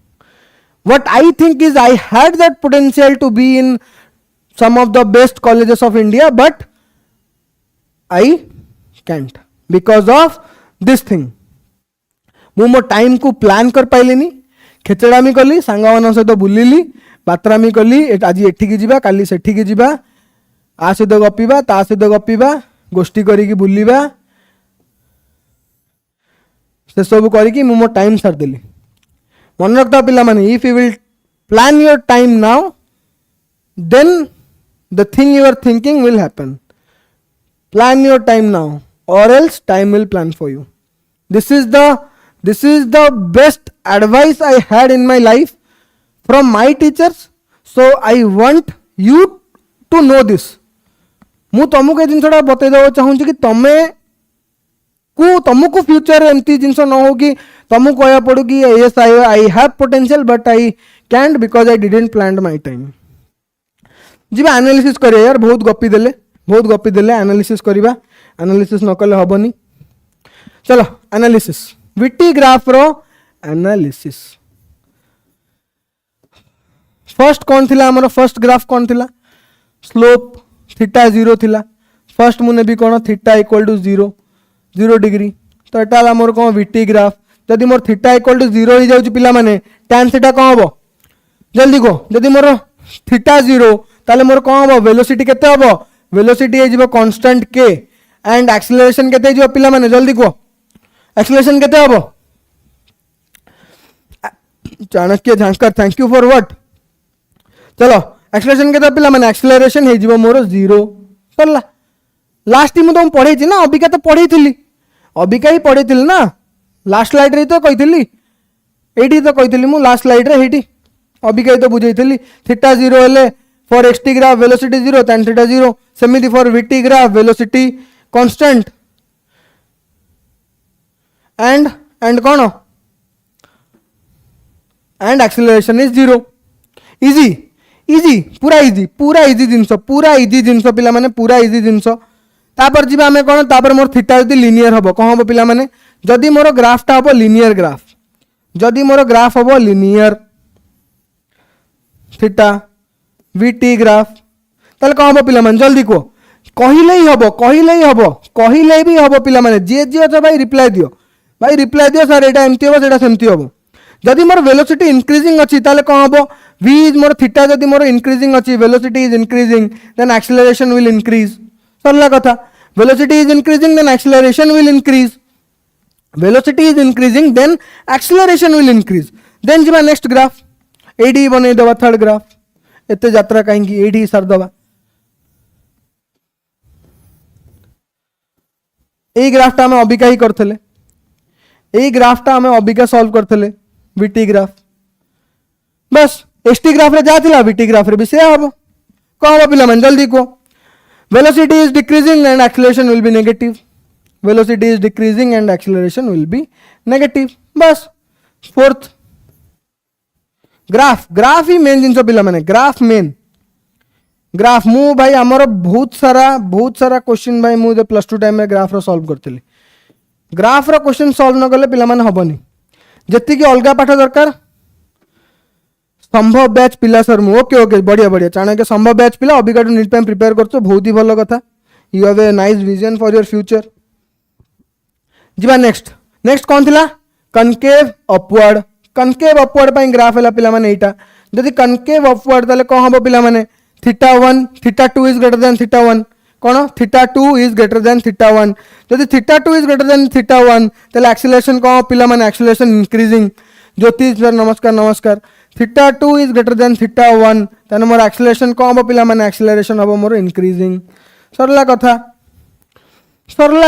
what I think is I had that potential to be in some of the best colleges of India, but I can't because of this thing. ମୁଁ ମୋ time को plan कर पाइलिनी, खेचड़ामी कली, सांगमान सहित बुलिली, बातरामी कली, आज एठिकी जिबा काली सेठिकी जिबा, आ सहित गपिबा ता सहित गपिबा, गोष्ठी करिकी बुलिबा, से सब करिकी मु मो टाइम सार देली. मन रखता पिला माने, if you will plan your time now, then the thing you are thinking will happen. Plan your time now, or else time will plan for you. This is the best advice I had in my life from my teachers. So I want you to know this. ମୁଁ तुमको ये जिनसा बतई देवा चाहूँगी कि तुमको future एमती जिनस न हो कि तुमको कह पड़ू कि yes I have potential but I can't because I didn't plan my time. जीवा एनालिसिस करिया यार, बहुत गपी देले एनालिसिस करिबा, एनालिसिस न कले हबनी. चलो एनालिसिस, विटी ग्राफ रो एनालिसिस. फर्स्ट कौन थिला हमर, फर्स्ट ग्राफ कौन थिला, स्लोप थीटा 0 थिला. फर्स्ट मुने भी कौन थीटा इक्वल टू 0 डिग्री. तो एटा हमर कौन विटी ग्राफ. जदि मोर थीटा इक्वल टू 0 हो जाउची पिला माने tan थीटा कौन हबो, जल्दी को. जदि मोर थीटा 0 ताले मोर कौन हम, वेलोसिटी केते हम, वेलोसिटी है कांस्टेंट के, एंड एक्सीलरेशन केते है पिला माने जल्दी को, एक्सीलरेशन केते हम, Chanakya Jhankar thank you for what. चलो एक्सीलरेशन केते पिला माने, एक्सीलरेशन है जीवो मोर 0 सरला. लास्ट टाइम तो पढ़े छी ना, अबिका तो पढ़े थिली, अबिका ही पढ़े थिली ना, लास्ट स्लाइड रे तो कहिथिली, एठी तो कहिथिली मु लास्ट स्लाइड रे, हेठी अबिका ही तो बुझैथिली. थीटा 0 हेले for xt graph velocity 0, tan theta 0, सेमिति for vt graph velocity constant and कौन and acceleration is 0. इजी पूरा इजी जिनस पिला माने, पूरा इजी जिनस. तापर जीवा हमें कौन, तापर मोर थीटा जदि लिनियर हबो कौन हबो पिला माने, जदि मोर ग्राफटा हबो लिनियर ग्राफ, जदि मोर ग्राफ हबो लिनियर थीटा वीटी ग्राफ, ताले कौन हम पिला माने जल्दी को, कहले ही भी हम पिला माने, जे अच्छा भाई रिप्लाई दियो सर एटा एमती हो सेटा सेमती हो. जदि मोर वेलोसिटी इंक्रीजिंग अच्छी ताले कौन हम, v मोर थीटा जदि मोर इंक्रीजिंग अच्छी, velocity is increasing, then acceleration will increase. सरला कथा, velocity is increasing then acceleration will increase, velocity is increasing then acceleration will increase. Then जीवा नेक्स्ट ग्राफ, एडी बनै दवा थर्ड ग्राफ. एते यात्रा कहीं एडी सार दबा. यही ग्राफटा आम अबिका ही करते, यही ग्राफटा आम अबिका सॉल्व करते, वीटी ग्राफ. बस एसटी ग्राफ रे जाथिला, वीटी ग्राफ रे भी से हम कौन हम पिला मन जल्दी को, velocity is decreasing and acceleration will be negative, velocity is decreasing and acceleration will be negative. बस फोर्थ ग्राफ ही मेन जिनस पिला माने, ग्राफ मेन ग्राफ. मु भाई आमर बहुत सारा क्वेश्चन भाई मुझे प्लस टू टाइम में ग्राफ रो सॉल्व करते, ग्राफ रो क्वेश्चन सॉल्व न कले पिला माने हबनी. जति की अलगा पाठ दरकार, संभव बैच पिला सर मु ओके बढ़िया चाणक्य संभव बैच पिला अबिका टू नीट टाइम प्रिपेयर करछो, बहुत ही भलो कथा. You have a nice vision for your future. जीवा नेक्स्ट कौन थिला, कनकेव अपवर्ड पाई ग्राफ है पिला माने एटा. जदि कनकेव अपवर्ड ताले कौन हम पिला माने, theta 1 theta 2 is greater than theta 1, कौन theta 2 is greater than theta 1. जदि theta 2 is greater than theta 1 ताले एक्सीलरेशन कौन पिला माने, एक्सीलरेशन इंक्रीजिंग. ज्योति सर नमस्कार. Theta 2 is greater than theta 1 ताने मोर एक्सीलरेशन कौन हम पिला माने, एक्सीलरेशन हम मोर इंक्रीजिंग. सरला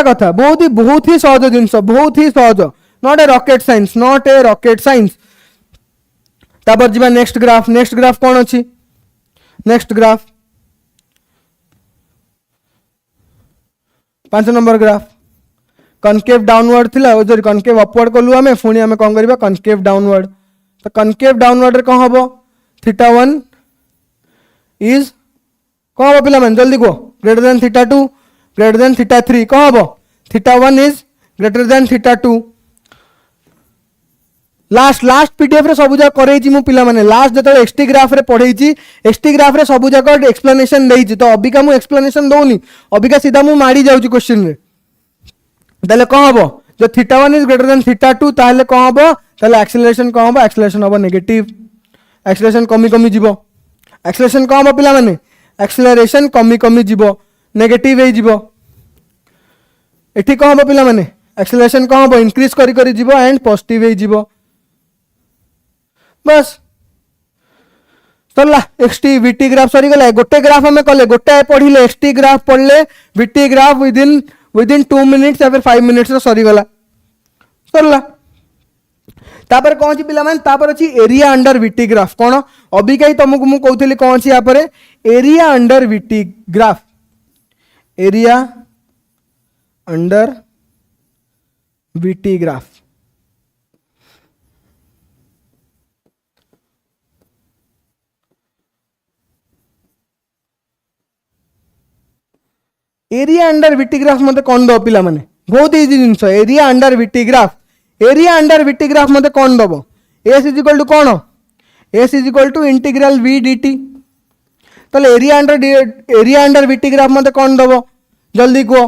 कथा, बहुत ही सहज जिनस, बहुत ही सहज, नॉट ए रॉकेट साइंस. तापर जीवा नेक्स्ट ग्राफ कौन अच्छी, next graph 5 number graph, concave downward थिला, सॉरी कनकेव अपवर्ड कलु आमे, पुणी आमे कौन करबा कनकेव डाउनवर्ड. तो कनकेव डाउनवर्ड रे कौन हबो, थीटा 1 इज कौन हबो पिला मन जल्दी को, greater than theta 2 greater than theta 3, कौन हबो theta 1 is greater than theta 2. Last last PDF रे सब जाक करैछि मु पिला माने लास्ट जते एक्सटी ग्राफ रे पढैछि एक्सटी ग्राफ रे सब जाक एक्सप्लेनेशन देइछि तो अबिका मु एक्सप्लेनेशन दोनी अबिका सीधा मु माडी जाउछि क्वेश्चन रे ताले कोन हबो जो θ1 इज ग्रेटर देन θ2 ताले कोन हबो ताले एक्सेलरेशन कोन हबो एक्सेलरेशन हबो नेगेटिव एक्सेलरेशन कमी कमी जीवो एक्सेलरेशन कोन हबो पिला माने एक्सेलरेशन कमी कमी जीवो नेगेटिव हे जीवो एठी कोन हबो पिला माने एक्सेलरेशन कोन हबो इंक्रीज करी करी जीवो एंड पॉजिटिव हे जीवो बस सरला एक्सटी वीटी ग्राफ सरी गला गोटे ग्राफ हमें कले गोटे पढ़िले एक्सटी ग्राफ पढ़ले वीटी ग्राफ विदिन 2 मिनिट्स या फिर 5 मिनिट्स सरी गला सरला तापर कौन छि पिला माने तापर अछि एरिया अंडर वीटी ग्राफ कोन अभी कई तुमको मु कहउथली कौन छि या पर area under VT graph area under VT graph area under VT graph मते कोन दो पिला माने बहुत इजी जिंस एरिया अंडर वीटी ग्राफ मते कोन दबो s इज इक्वल टू कोन s is equal to integral v dt तले एरिया अंडर वीटी ग्राफ मते कोन दबो जल्दी को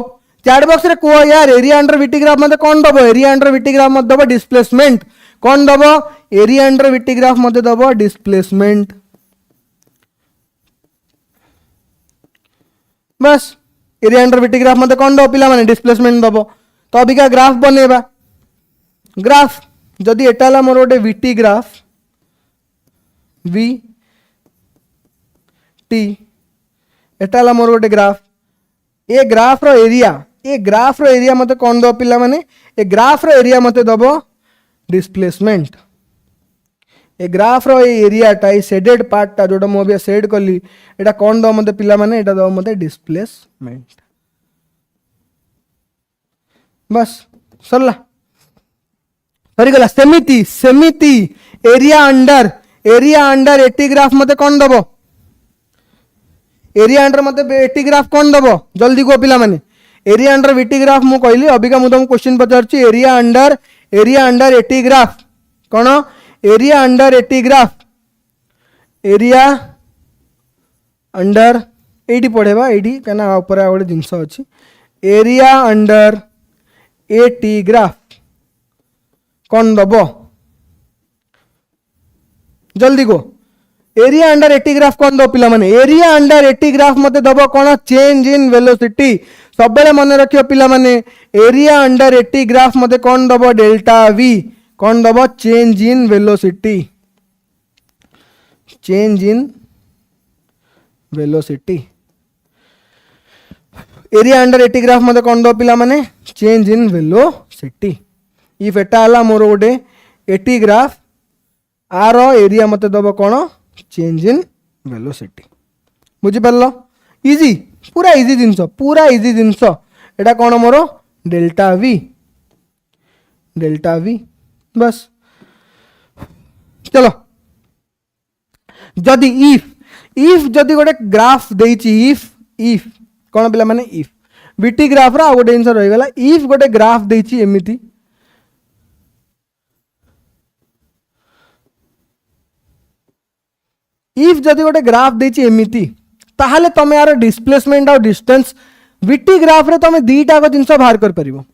चैट बॉक्स रे को यार एरिया अंडर वीटी ग्राफ मते कोन दबो एरिया अंडर वीटी ग्राफ मते दबो डिस्प्लेसमेंट कोन दबो एरिया अंडर वीटी ग्राफ मते दबो डिस्प्लेसमेंट बस एरिया अंडर वीटी ग्राफ मते कोन दो पिला माने डिस्प्लेसमेंट दबो तो अभी का ग्राफ बनेबा ग्राफ जदी एटाला मोर गोटे वीटी ग्राफ वी टी एटाला मोर गोटे ग्राफ ए ग्राफ रो एरिया मते कोन दो पिला माने ए ग्राफ रो एरिया मते दबो डिस्प्लेसमेंट ए ग्राफ रो एरिया टाइ शेडेड पार्ट ता जोटा मो भी शेड कली एटा कोन दो मते पिला माने एटा दो मते डिस्प्लेसमेंट बस सरला सरी गला सेमिति एरिया अंडर एटी ग्राफ मते कोन दबो एरिया अंडर मते एटी ग्राफ कोन दबो जल्दी को पिला माने एरिया अंडर वीटी ग्राफ मु कहली अबिका मु तुमको क्वेश्चन पचारछि एरिया अंडर एटी ग्राफ कोन area under AT graph area under AT पढ़ेबा एटी कना ऊपर आ गोटे जिंस अछि एरिया अंडर एटी ग्राफ कौन दबो जल्दी को एरिया अंडर एटी ग्राफ कौन दो पिला माने एरिया अंडर एटी ग्राफ मते दबो कौन चेंज इन वेलोसिटी सब बेले मन रखियो पिला माने एरिया अंडर एटी ग्राफ मते कौन दबो डेल्टा वी कौन दबो change in velocity area under AT graph मते कौन दो पिला माने चेंज इन वेलोसिटी इफ एटा आला मोर गोटे एटी ग्राफ आर एरिया मते दबो कौन चेंज इन वेलोसिटी बुझी पारलो इजी पूरा इजी जिंस एटा कौन मोर डेल्टा वी बस चलो जदि इफ जदि गोटे ग्राफ देइछि इफ कौन पिला माने इफ बीटी ग्राफ रा गोटे जिंस रही गला इफ गोटे ग्राफ देइछि एमिति इफ जदि गोटे ग्राफ देइछि एमिति ताहाले तमे यार डिस्प्लेसमेंट और डिस्टेंस बीटी ग्राफ रे तमे दीटा को जिंस बाहर कर परिबो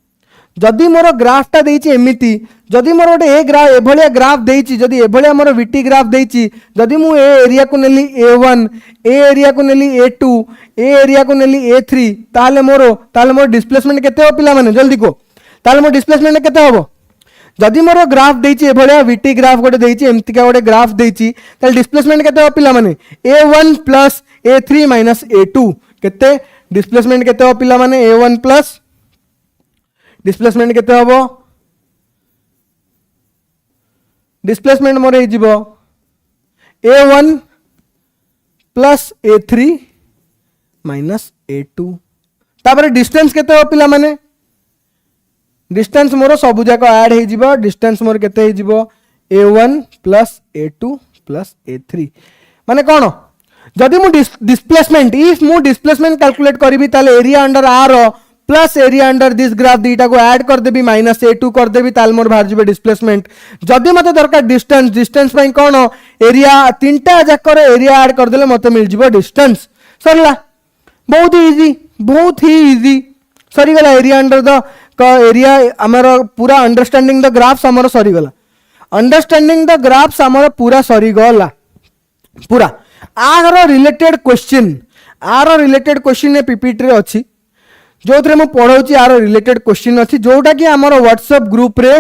जदि मोर ग्राफटा देइछि एमिति जदि मोर गोटे ए ग्राफ एभलिया ग्राफ देइछि जदि एभलिया मोर वीटी ग्राफ देइछि जदि मु ए एरिया को नेली a1 ए एरिया को नेली a2 ए एरिया को नेली a3 ताले मोर डिस्प्लेसमेंट केते हो पिला माने जल्दी को ताले मोर डिस्प्लेसमेंट केते होबो जदि मोर ग्राफ देइछि एभलिया वीटी ग्राफ गोटे देइछि एमति का गोटे ग्राफ देइछि ताले डिस्प्लेसमेंट केते हो पिला माने a1 plus a3 minus a2 केते डिस्प्लेसमेंट केते हो पिला माने a1 प्लस डिस्प्लेसमेंट केते होबो डिस्प्लेसमेंट मोर हे जिवो a1 plus a3 minus a2 तापर डिस्टेंस केते हो पिला माने डिस्टेंस मोर सब जाक ऐड हे जिवो डिस्टेंस मोर केते हे जिवो a1 plus a2 plus a3 माने कोन जदि मु डिस्प्लेसमेंट इफ मु डिस्प्लेसमेंट कैलकुलेट करबी ताले एरिया अंडर आर plus area under this graph दीटा को ऐड कर देबी माइनस A2 कर देबी ताल मोर बाहर जिबे डिस्प्लेसमेंट जदि मते दरकार डिस्टेंस डिस्टेंस पई कोन एरिया तीनटा जाकर एरिया ऐड कर देले मते मिल जिवो डिस्टेंस सरला बहुत ही इजी सरी गला एरिया अंडर द एरिया हमर पूरा अंडरस्टैंडिंग द ग्राफ्स हमर सरी गला अंडरस्टैंडिंग द ग्राफ्स हमर पूरा सरी गला पूरा आर रिलेटेड क्वेश्चन ए पीपीटी रे अछि जो थरे मु पढौची आर रिलेटेड क्वेश्चन अछि जोटा कि हमर व्हाट्सएप ग्रुप रे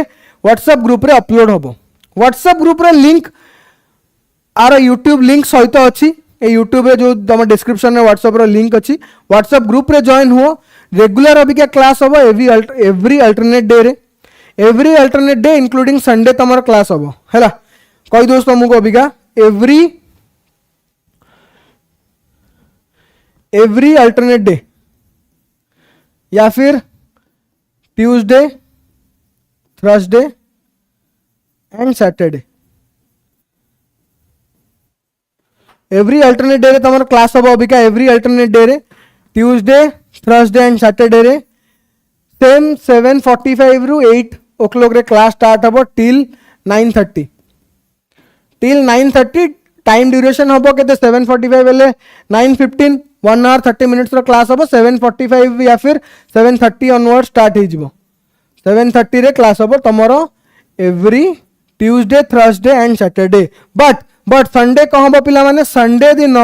अपलोड होबो व्हाट्सएप ग्रुप रे लिंक आर यूट्यूब लिंक सहित अछि ए यूट्यूब रे जो तुम डिस्क्रिप्शन में व्हाट्सएप रो लिंक अछि व्हाट्सएप ग्रुप रे जॉइन हो रेगुलर अबिका क्लास होबो every alternate day including Sunday तमर क्लास होबो हैला कहि दोस्त तुमको अबिका एवरी अल्टरनेट डे या फिर Tuesday Thursday and Saturday every alternate day रे तमर क्लास होबो अबिका एवरी अल्टरनेट डे रे ट्यूसडे थर्सडे एंड सैटरडे रे सेम 7:45 रु 8 o'clock रे क्लास स्टार्ट होबो टिल 9:30 टाइम ड्यूरेशन होबो केते 7:45 बेले 9:15 1 hour 30 minutes रो क्लास होबो 7:45 या फिर 7:30 ऑनवर्ड स्टार्ट ही जिवो 7:30 रे क्लास होबो तमरो every Tuesday Thursday and Saturday but Sunday कहबो पिला माने संडे दिन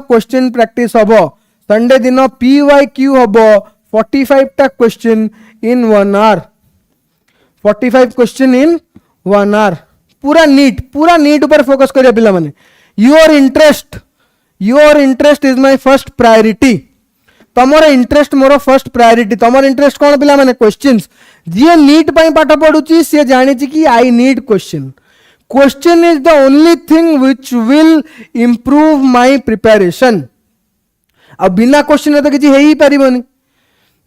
क्वेश्चन प्रैक्टिस होबो संडे दिन PYQ होबो 45 टा question in 1 hour 45 question in 1 hour पूरा नीट ऊपर फोकस करिया पिला माने your interest is my first priority तमर इंटरेस्ट मोर फर्स्ट प्रायोरिटी तमर इंटरेस्ट कौन पिला माने क्वेश्चंस जी नीट पई पाठ पढुची से जानि छि कि I need question is the only thing which will improve my preparation अब बिना क्वेश्चन तो किछि हेई परिबोनी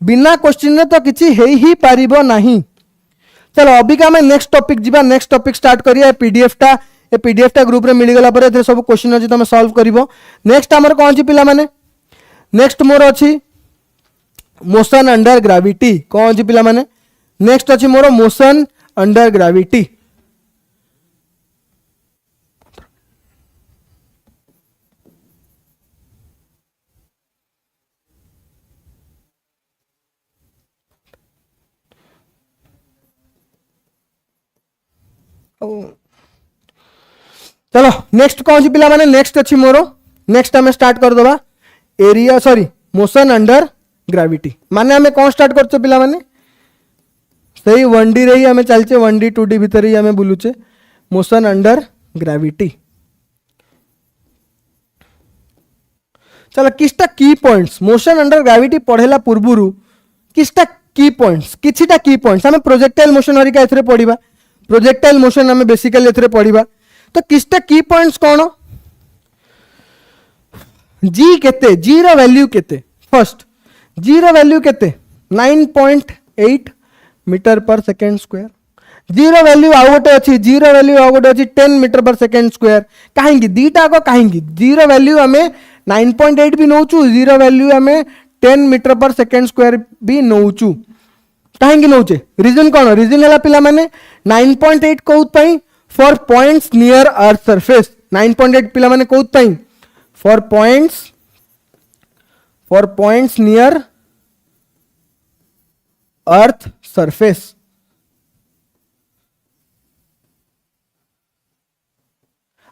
बिना क्वेश्चन तो किछि हेई परिबो नाही चलो अभी का मैं नेक्स्ट टॉपिक जीवा नेक्स्ट टॉपिक स्टार्ट करिया पीडीएफ टा ग्रुप रे मिल गला पर एथे सब क्वेश्चन अछि तमे सॉल्व करिवो नेक्स्ट हमर कोन छी पिला माने नेक्स्ट मोर अछि मोशन अंडर ग्रेविटी कोन छी पिला माने नेक्स्ट अछि मोर मोशन अंडर ग्रेविटी चलो नेक्स्ट कौन सी पिला माने नेक्स्ट अच्छी मोरो नेक्स्ट हमें स्टार्ट कर दबा area sorry motion under gravity माने हमें कौन स्टार्ट करछे पिला माने सही 1D रे ही हमें चलचे 1D 2D भीतर ही हमें बुलुचे मोशन अंडर ग्रेविटी चलो किसटा की पॉइंट्स मोशन अंडर ग्रेविटी पढ़ेला पूर्वरु किसटा की पॉइंट्स किछिटा की पॉइंट्स हमें प्रोजेक्टाइल मोशन हरिका एथरे पढिबा प्रोजेक्टाइल मोशन हमें बेसिकली एथरे पढिबा तो किसटा की पॉइंट्स कौन जी केते जी रो वैल्यू केते फर्स्ट जी रो वैल्यू केते 9.8 मीटर पर सेकंड स्क्वायर जीरो वैल्यू आउ गोटे अछि जीरो वैल्यू आउ गोटे अछि 10 मीटर पर सेकंड स्क्वायर काहेकि दीटा को काहेकि जीरो वैल्यू हमें 9.8 भी नौचु जीरो वैल्यू हमें 10 मीटर पर सेकंड स्क्वायर भी नौचु काहेकि नौचे रीजन कौन रीजन है पिला माने 9.8 कोउत पई for points near earth surface 9.8 पिला माने कोउत पई for points near earth surface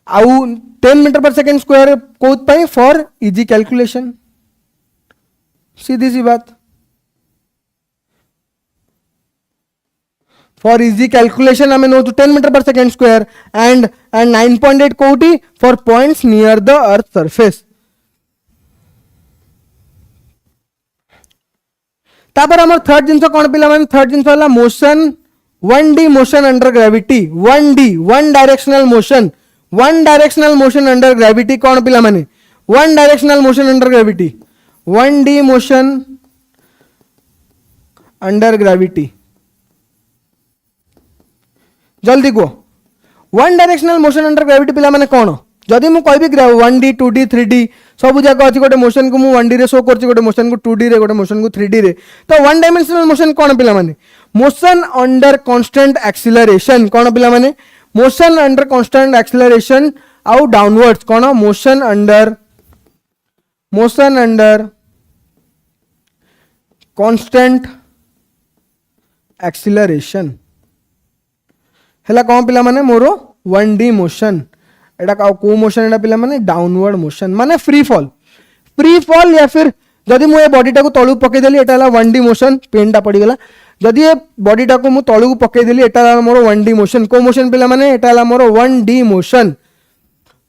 आउ 10 मीटर पर सेकंड स्क्वायर कोउत पई फॉर इजी कैलकुलेशन सीधी सी बात फॉर इजी कैलकुलेशन हमें नो 10 मीटर पर सेकंड स्क्वायर एंड 9.8 कोटी for points near the earth surface तापर हमर थर्ड जिंस कोन पिला माने थर्ड जिंस वाला motion 1D motion under gravity 1D one directional motion under gravity कोन पिला माने one directional motion under gravity 1D motion under gravity जल्दी को one directional motion under gravity पिला माने कोन जदि मु कहबी 1D 2D 3D सब जाक अच्छी गोटे मोशन को 1D रे शो कर गोटे मोशन को 2D रे गोटे मोशन को 3D रे तो वन डायमेंशनल मोशन कौन पिला माने मोशन अंडर कांस्टेंट एक्सीलरेशन कौन पिला माने मोशन अंडर कांस्टेंट एक्सीलरेशन आउ डाउनवर्ड्स कौन मोशन अंडर कांस्टेंट एक्सीलरेशन हैला कौन पिला माने मोर 1D मोशन एटा को मोशन एटा पिला माने डाउनवर्ड मोशन माने फ्री फॉल या फिर जदि मु ए बॉडी टाको तळु पके देली एटा हला 1D मोशन पेनटा पड़ी गला जदि ए बॉडी टाको मु तळु पके देली एटा हला मोर 1D मोशन को मोशन पिला माने एटा हला मोर 1D motion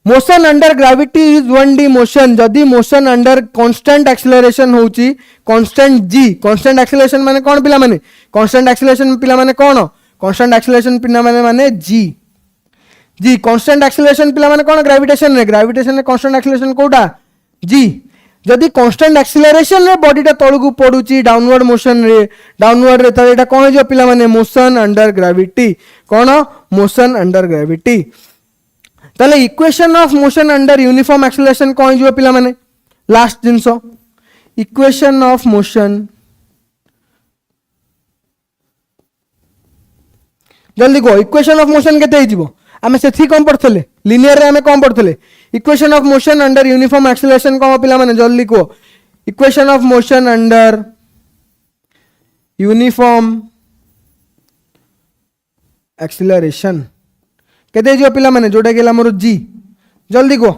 motion under gravity is 1D motion जदि मोशन अंडर कांस्टेंट एक्सीलरेशन होउची कांस्टेंट g कांस्टेंट एक्सीलरेशन माने कोन पिला माने कांस्टेंट एक्सीलरेशन पिला माने कोन कांस्टेंट एक्सीलरेशन पिला माने g कांस्टेंट एक्सीलरेशन पिला माने कोन ग्रेविटेशन रे कांस्टेंट एक्सीलरेशन कोटा g जदि कांस्टेंट एक्सीलरेशन रे बॉडी टा तळकु पडुची डाउनवर्ड मोशन रे त एटा कोन जो पिला माने मोशन अंडर ग्रेविटी कोन मोशन अंडर ग्रेविटी ताले equation of motion under uniform acceleration कोन जो पिला माने लास्ट जिंसो इक्वेशन ऑफ मोशन जल्दी को इक्वेशन ऑफ मोशन केते हिजिबो आमे सेथि कम पढ़थले लिनियर रे आमे कम पढ़थले equation of motion under uniform acceleration कम पिला माने जल्दी को equation of motion under uniform acceleration केते जो पिला माने जोटा गेला मोर जी जल्दी को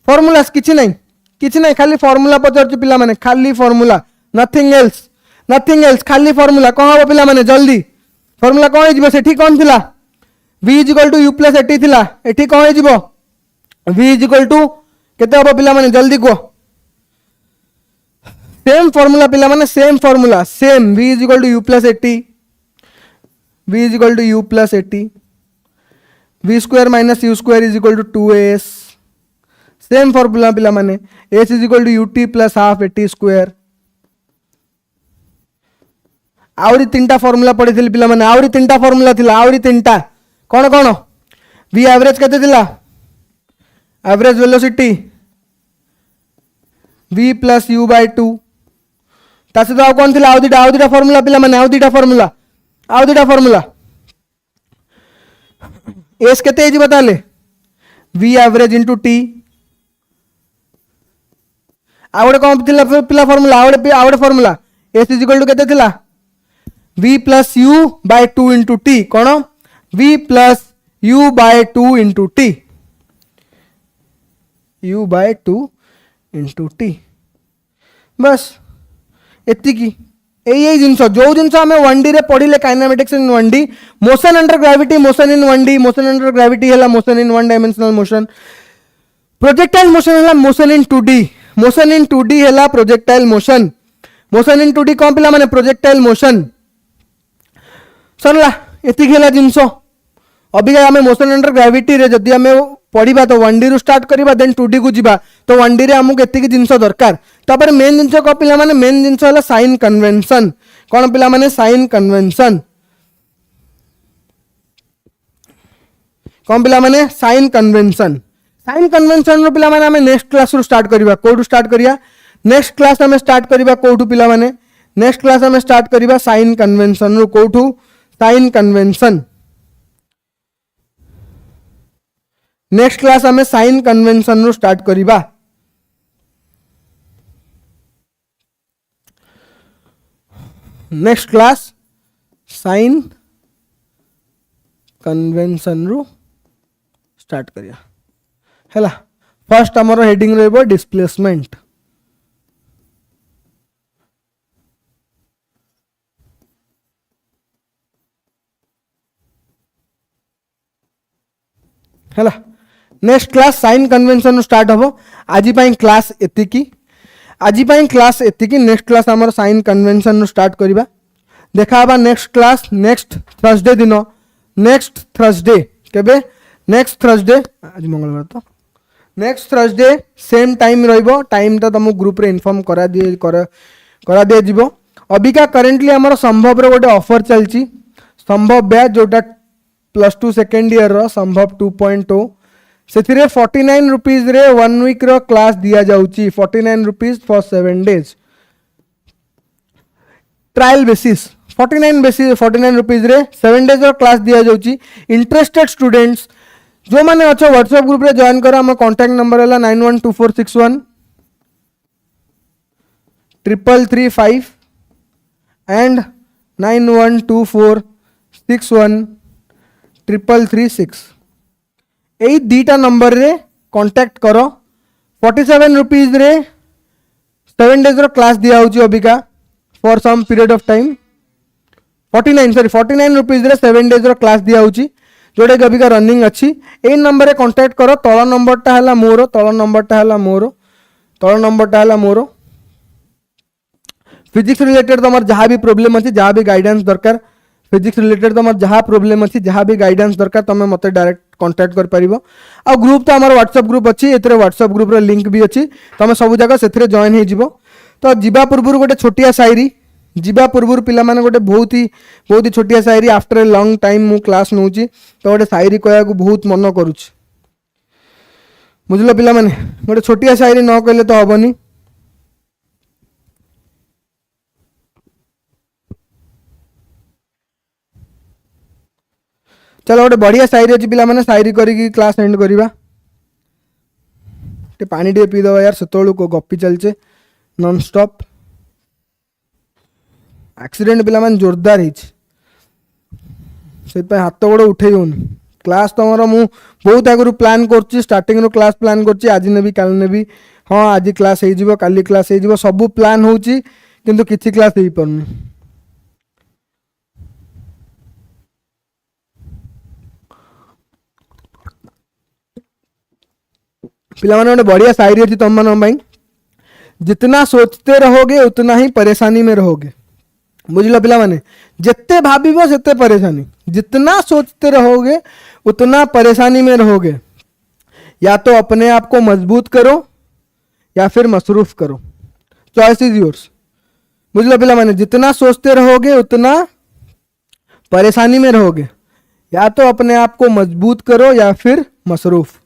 फार्मूला किछि नहीं खाली फार्मूला पचर पिला माने खाली फार्मूला नथिंग एल्स खाली फार्मूला कौन हम पिला माने जल्दी फार्मूला कौन हो सेठी कौन थिला v equal to u plus at थिला एठी कौन हो v इक्वल टू केते हम पिला माने जल्दी को सेम फार्मूला पिला माने same formula same v equal to u plus at v equal to u plus at v square minus u square is equal to 2as same formula पिला माने s is equal to ut plus half eighty square आउरी तीनटा formula पढ़ी पिला माने आउरी तीनटा formula थिला आउरी तीनटा कौन v एवरेज केते थिला average velocity v plus u by 2 तासे तो कौन थिला आउ दुटा फार्मूला पिला माने आउ दुटा फार्मूला s केते हिजी बताले v एवरेज इनटू t आउडे कौन थिला पिला फार्मूला आउडे formula s is equal to केते थिला v plus u by 2 into T कौन v plus u by 2 into t u by 2 into t बस एतिकी यही जिनस जो जिनस आम 1D रे पढ़ले kinematics in 1D motion under gravity motion in 1D motion under gravity है motion in 1 dimensional motion projectile motion है मोशन इन 2D है प्रोजेक्टाइल मोशन इन 2D कौन पिला माने प्रोजेक्टाइल मोशन सरला एतिक है जिनस अबिका आम मोशन अंडर ग्रेविटी रे जदि आम पढ़ा तो 1D रु स्टार्ट करवा देन 2D को जीवा तो 1D रे आमको एतिक जिनस दरकार तापर मेन जिनस को पिला माने मेन जिनस है साइन कन्वेंशन कौन पिला माने साइन कन्वेंशन कौन पिला माने साइन कन्वेंशन रो पिला माने आम नेक्स्ट क्लास रु स्टार्ट करवा कोठु स्टार्ट करिया नेक्स्ट क्लास आम स्टार्ट करवा कोठु पिला माने नेक्स्ट क्लास आम स्टार्ट करवा साइन कन्वेंशन रु कोठु साइन कन्वेंशन नेक्स्ट क्लास आम साइन कन्वेंशन रु स्टार्ट करवा नेक्स्ट क्लास साइन कन्वेंशन रु स्टार्ट करिया हैला फर्स्ट आमर हेडिंग रहबो डिस्प्लेसमेंट हैला next class sign convention start हम आज क्लास एतिकी नेक्स्ट क्लास आमर साइन कन्वेंशन स्टार्ट करवा देखा नेक्स्ट क्लास नेक्स्ट थर्सडे दिन नेक्स्ट थर्सडे केबे नेक्स्ट थर्सडे आज मंगलवार तो नेक्स्ट थर्सडे सेम टाइम रहिबो टाइम तो तुम ग्रुप रे इन्फॉर्म करा दिए जीवो अबिका करेंटली आमर संभव रो गोटे ऑफर चलची संभव बैच जोटा +2 सेकेंड ईयर रो संभव 2.0 से 49 रुपीज रे 1 वीक रो क्लास दिया जाउची 49 rupees for 7 days trial basis 49 rupees रे 7 डेज रो क्लास दिया जाउची इंटरेस्टेड स्टूडेंट्स जो माने अच्छो व्हाट्सएप ग्रुप रे जॉइन करो हम कांटेक्ट नंबर है 912461 3335 एंड 912461 3336 यही दीटा नंबर रे कांटेक्ट करो 47 रुपीज रे 7 डेज रो क्लास दिया होची अबिका for some period of time 49 rupees रे 7 डेज रो क्लास दिया होची जोड़े अबिका रनिंग अच्छी यही नंबर रे कांटेक्ट करो तଳ नंबरटा हैला मोर तଳ नंबरटा हैला मोर तଳ नंबरटा हैला मोर फिजिक्स रिलेटेड तुम जहाँ भी प्रोब्लेम अच्छी जहाँ भी गाइडेंस दरकार फिजिक्स रिलेटेड तुम जहाँ प्रोब्लेम अच्छी जहाँ भी गाइडेंस दरकार तुम मत डायरेक्ट कांटेक्ट कर पारिबो आ ग्रुप तो हमारे व्हाट्सएप ग्रुप अच्छी एथरे व्हाट्सएप ग्रुप रो लिंक भी अच्छी तुम सब जगह से जॉइन हो जिवो तो जीवा पूर्व गोटे छोटिया शायरी जीवा पूर्व पिला माने गोटे बहुत ही छोटिया शायरी आफ्टर ए लॉन्ग टाइम मु क्लास नउची तो गोटे शायरी कहया को बहुत मन करूची बुझलो पिला माने गोटे छोटिया शायरी न कहले तो हबनी चलो गोटे बढ़िया शायरी अच्छी पिला माने शायरी करी क्लास एंड करवा पानी टे पी दबा यार सेतोळु को गप्पी चलचे नॉन स्टॉप एक्सीडेंट पिला माने जोरदार हिच से हाथ गोड़ उठे क्लास तुम मु बहुत आगु प्लान कर स्टार्टिंग रो क्लास प्लान कर आज नेबी काल नेबी हाँ आज क्लास हो काली क्लास हो सब प्लान होची किंतु किसी क्लास हो पारनी पिला माने गोटे बढ़िया शायरी अच्छी तुम मन जितना सोचते रहोगे उतना ही परेशानी में रहोगे बुझल पिला माने जिते भाविबो सेते परेशानी जितना सोचते रहोगे उतना परेशानी में रहोगे या तो अपने आप को मजबूत करो या फिर मसरूफ करो चॉइस इज योर्स बुझल पिला माने जितना सोचते रहोगे उतना परेशानी में रहोगे या तो अपने आप को मजबूत करो या फिर मसरूफ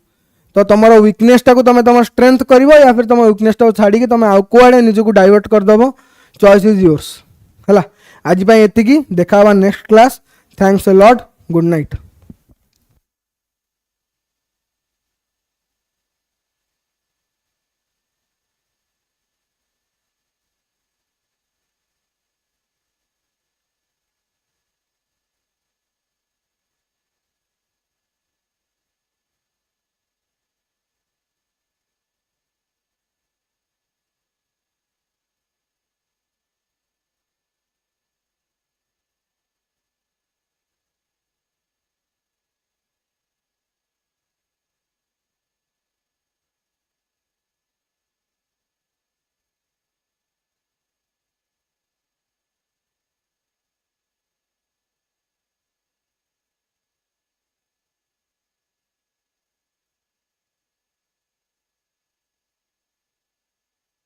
तो तुम वीकनेस टाक तुम तुम स्ट्रेंथ कर या फिर तुम वीकनेस टाक छाड़ी तुम आउ कुआड़े निजक डाइवर्ट करदेव चॉइस इज योर्स है आज एति देखा next class thanks a lot good night.